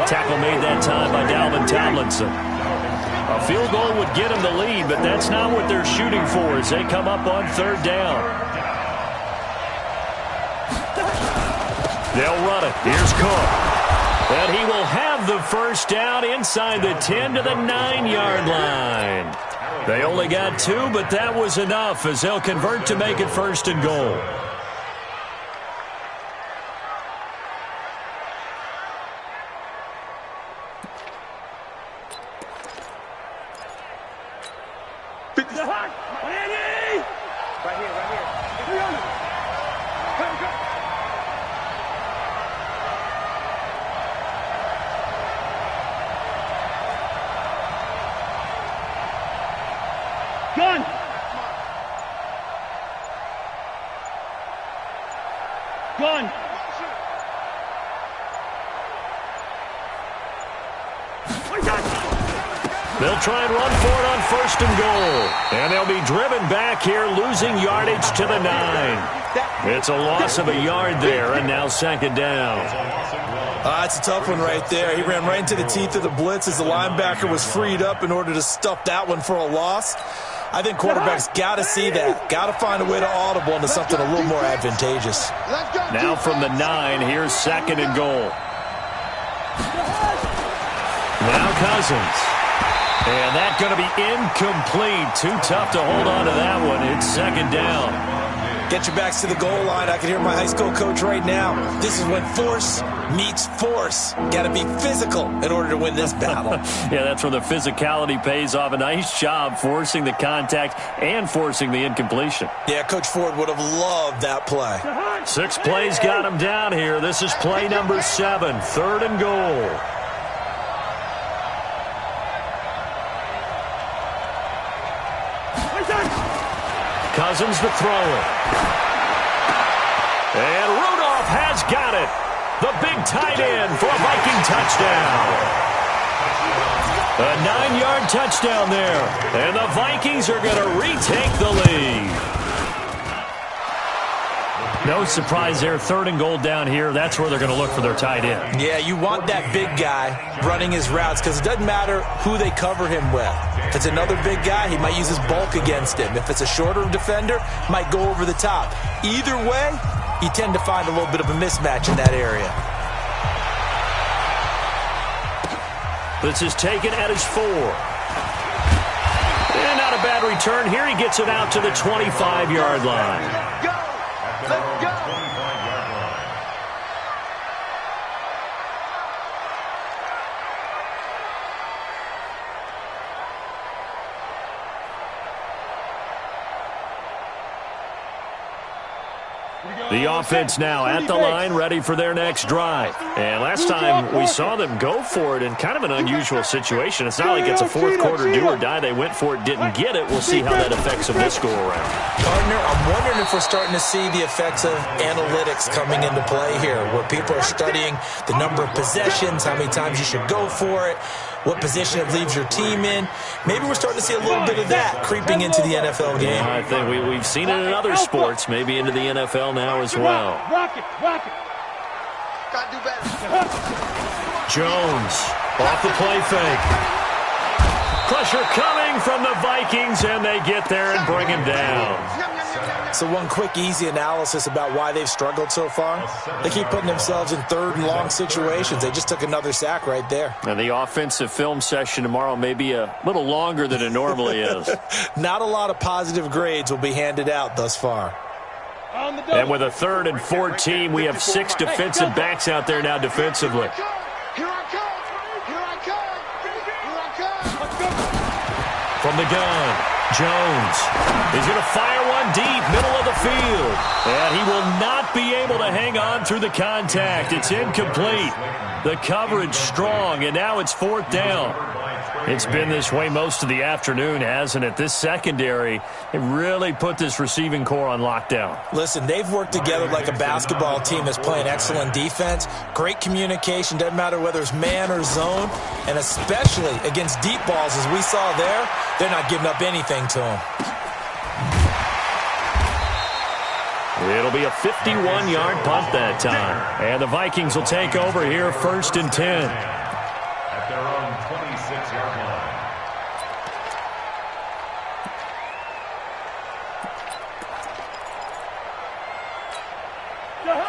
Tackle made that time by Dalvin Tomlinson. A field goal would get him the lead, but that's not what they're shooting for as they come up on 3rd down. They'll run it. Here's Cook. And he will have the first down inside the 10 to the 9-yard line. They only got 2, but that was enough as they'll convert to make it 1st and goal. Gun! Gun! They'll try and run for it on 1st and goal. And they'll be driven back here, losing yardage to the 9. It's a loss of a yard there, and now 2nd down. It's a tough one right there. He ran right into the teeth of the blitz as the linebacker was freed up in order to stuff that one for a loss. I think quarterbacks got to see that. Got to find a way to audible into something a little more advantageous. Now from the 9, here's 2nd and goal. Now Cousins. And that's going to be incomplete. Too tough to hold on to that one. It's 2nd down. Get your backs to the goal line. I can hear my high school coach right now. This is when force meets force. Got to be physical in order to win this battle. Yeah, that's where the physicality pays off. A nice job forcing the contact and forcing the incompletion. Yeah, Coach Ford would have loved that play. 6 plays got him down here. This is play number 7, 3rd and goal. Cousins to throw it. And Rudolph has got it. The big tight end for a Viking touchdown. A 9-yard touchdown there. And the Vikings are going to retake the lead. No surprise there. 3rd and goal down here. That's where they're going to look for their tight end. Yeah, you want that big guy running his routes because it doesn't matter who they cover him with. If it's another big guy, he might use his bulk against him. If it's a shorter defender, might go over the top. Either way, you tend to find a little bit of a mismatch in that area. This is taken at his 4. And not a bad return. Here he gets it out to the 25-yard line. Let's go! The offense now at the line, ready for their next drive. And last time we saw them go for it in kind of an unusual situation. It's not like it's a fourth quarter do or die. They went for it, didn't get it. We'll see how that affects them this go-around. Partner, I'm wondering if we're starting to see the effects of analytics coming into play here, where people are studying the number of possessions, how many times you should go for it, what position it leaves your team in. Maybe we're starting to see a little bit of that creeping into the NFL game. Yeah, I think we've seen it in other sports, maybe into the NFL now as well. Rock it, rock it. Gotta do better. Jones off the play fake. Pressure coming from the Vikings, and they get there and bring him down. So one quick, easy analysis about why they've struggled so far. They keep putting themselves in 3rd and long situations. They just took another sack right there. And the offensive film session tomorrow may be a little longer than it normally is. Not a lot of positive grades will be handed out thus far. And with a 3rd and 14, we have 6 defensive backs out there now defensively. Here I come. Here I come. Here I come. From the gun, Jones is going to fire one deep, middle of the field. And he will not be able to hang on through the contact. It's incomplete. The coverage strong, and now it's 4th down. It's been this way most of the afternoon, hasn't it? This secondary, it really put this receiving core on lockdown. Listen, they've worked together like a basketball team that's playing excellent defense. Great communication, doesn't matter whether it's man or zone. And especially against deep balls, as we saw there, they're not giving up anything to them. It'll be a 51-yard punt that time. And the Vikings will take over here 1st and 10. At their own 26-yard line.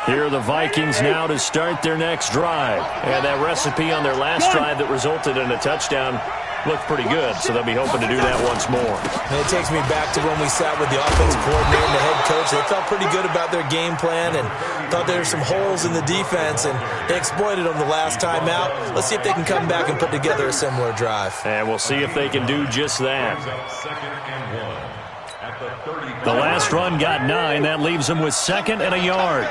Here are the Vikings now to start their next drive. And that recipe on their last drive that resulted in a touchdown looked pretty good, so they'll be hoping to do that once more. And it takes me back to when we sat with the offensive coordinator and the head coach. They felt pretty good about their game plan and thought there were some holes in the defense, and they exploited them the last time out. Let's see if they can come back and put together a similar drive. And we'll see if they can do just that. The last run got 9. That leaves them with 2nd and a yard.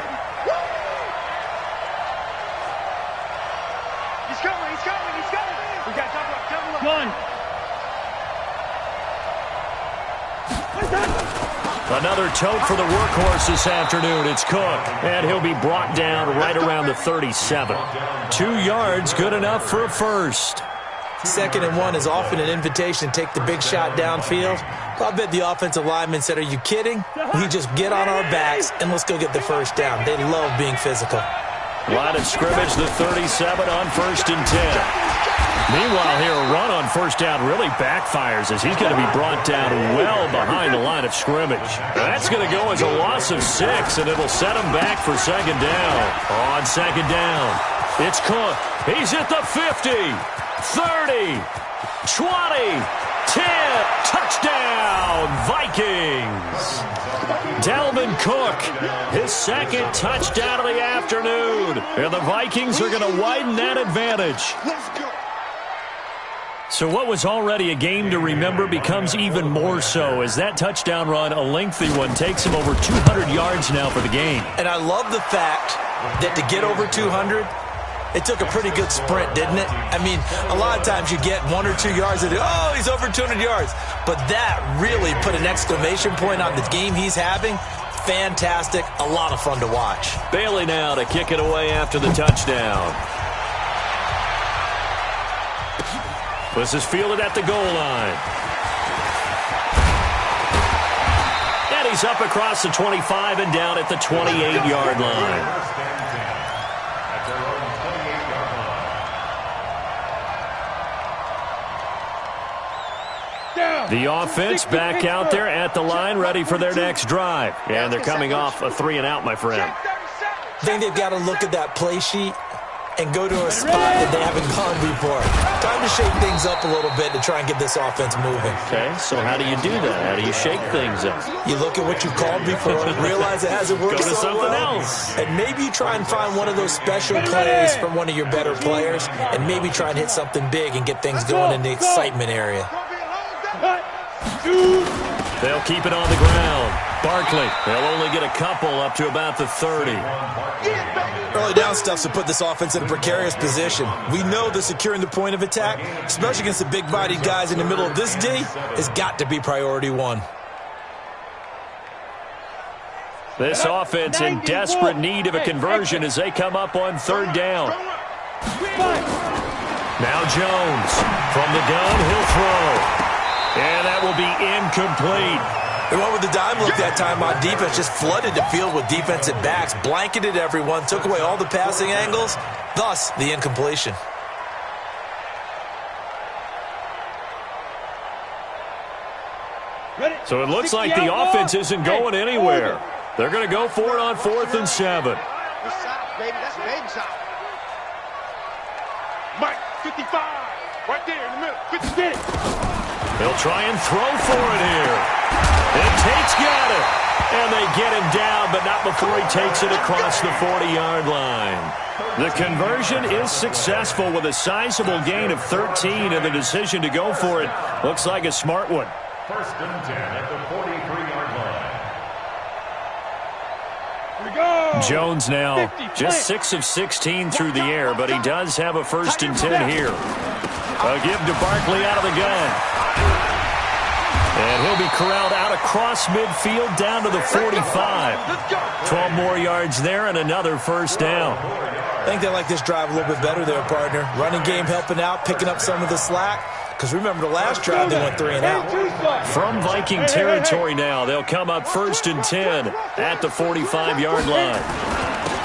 Another tote for the workhorse this afternoon. It's Cook, and he'll be brought down right around the 37. 2 yards, good enough for a first. 2nd and 1 is often an invitation to take the big shot downfield. I bet the offensive lineman said, "Are you kidding? We just get on our backs and let's go get the first down." They love being physical. Line of scrimmage, the 37 on 1st and 10. Meanwhile, here a run on 1st down really backfires as he's going to be brought down well behind the line of scrimmage. That's going to go as a loss of 6, and it'll set him back for 2nd down. On 2nd down, it's Cook. He's at the 50, 30, 20, 10. Touchdown, Vikings. Dalvin Cook, his 2nd touchdown of the afternoon. And the Vikings are going to widen that advantage. So what was already a game to remember becomes even more so as that touchdown run, a lengthy one, takes him over 200 yards now for the game. And I love the fact that to get over 200, it took a pretty good sprint, didn't it? I mean, a lot of times you get 1 or 2 yards and, oh, he's over 200 yards. But that really put an exclamation point on the game he's having. Fantastic. A lot of fun to watch. Bailey now to kick it away after the touchdown. This is fielded at the goal line. And he's up across the 25 and down at the 28-yard line. The offense back out there at the line, ready for their next drive. And they're coming off a 3-and-out, my friend. I think they've got to look at that play sheet and go to a spot that they haven't gone before. Time to shake things up a little bit to try and get this offense moving. Okay, so how do you do that? How do you shake things up? You look at what you called before, realize it hasn't worked go to so something well, else. and maybe you try and find one of those special plays from one of your better players, and maybe try and hit something big and get things going in the excitement area. They'll keep it on the ground. Barkley, they'll only get a couple up to about the 30. Early down stuff's to put this offense in a precarious position. We know that securing the point of attack, especially against the big-bodied guys in the middle of this D, has got to be priority 1. This offense in desperate need of a conversion as they come up on 3rd down. Now Jones from the gun, he'll throw. And that will be incomplete. They went with the dime look that time on defense, just flooded the field with defensive backs, blanketed everyone, took away all the passing angles, thus the incompletion. So it looks like the offense isn't going anywhere. They're going to go for it on 4th and 7. That's baby shot. Mike, 55, right there in the middle, 50. He'll try and throw for it here. And Tate's got it. And they get him down, but not before he takes it across the 40-yard line. The conversion is successful with a sizable gain of 13, and the decision to go for it looks like a smart one. First and 10 at the 43-yard line. Here we go. Jones now 50, just 6 of 16 through the air, but he does have a first and 10 here. A give to Barkley out of the gun. And he'll be corralled out across midfield down to the 45. 12 more yards there and another first down. I think they like this drive a little bit better there, partner. Running game helping out, picking up some of the slack. Because remember, the last drive they went 3 and out. From Viking territory now, they'll come up first and 10 at the 45-yard line.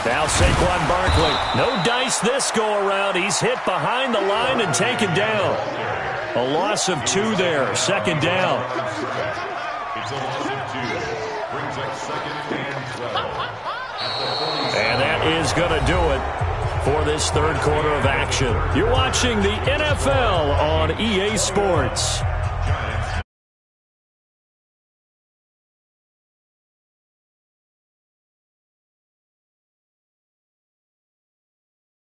Now Saquon Barkley. No dice this go-around. He's hit behind the line and taken down. A loss of 2 there. Second down. It's a loss of 2. Brings up second and 12. And that is going to do it for this third quarter of action. You're watching the NFL on EA Sports.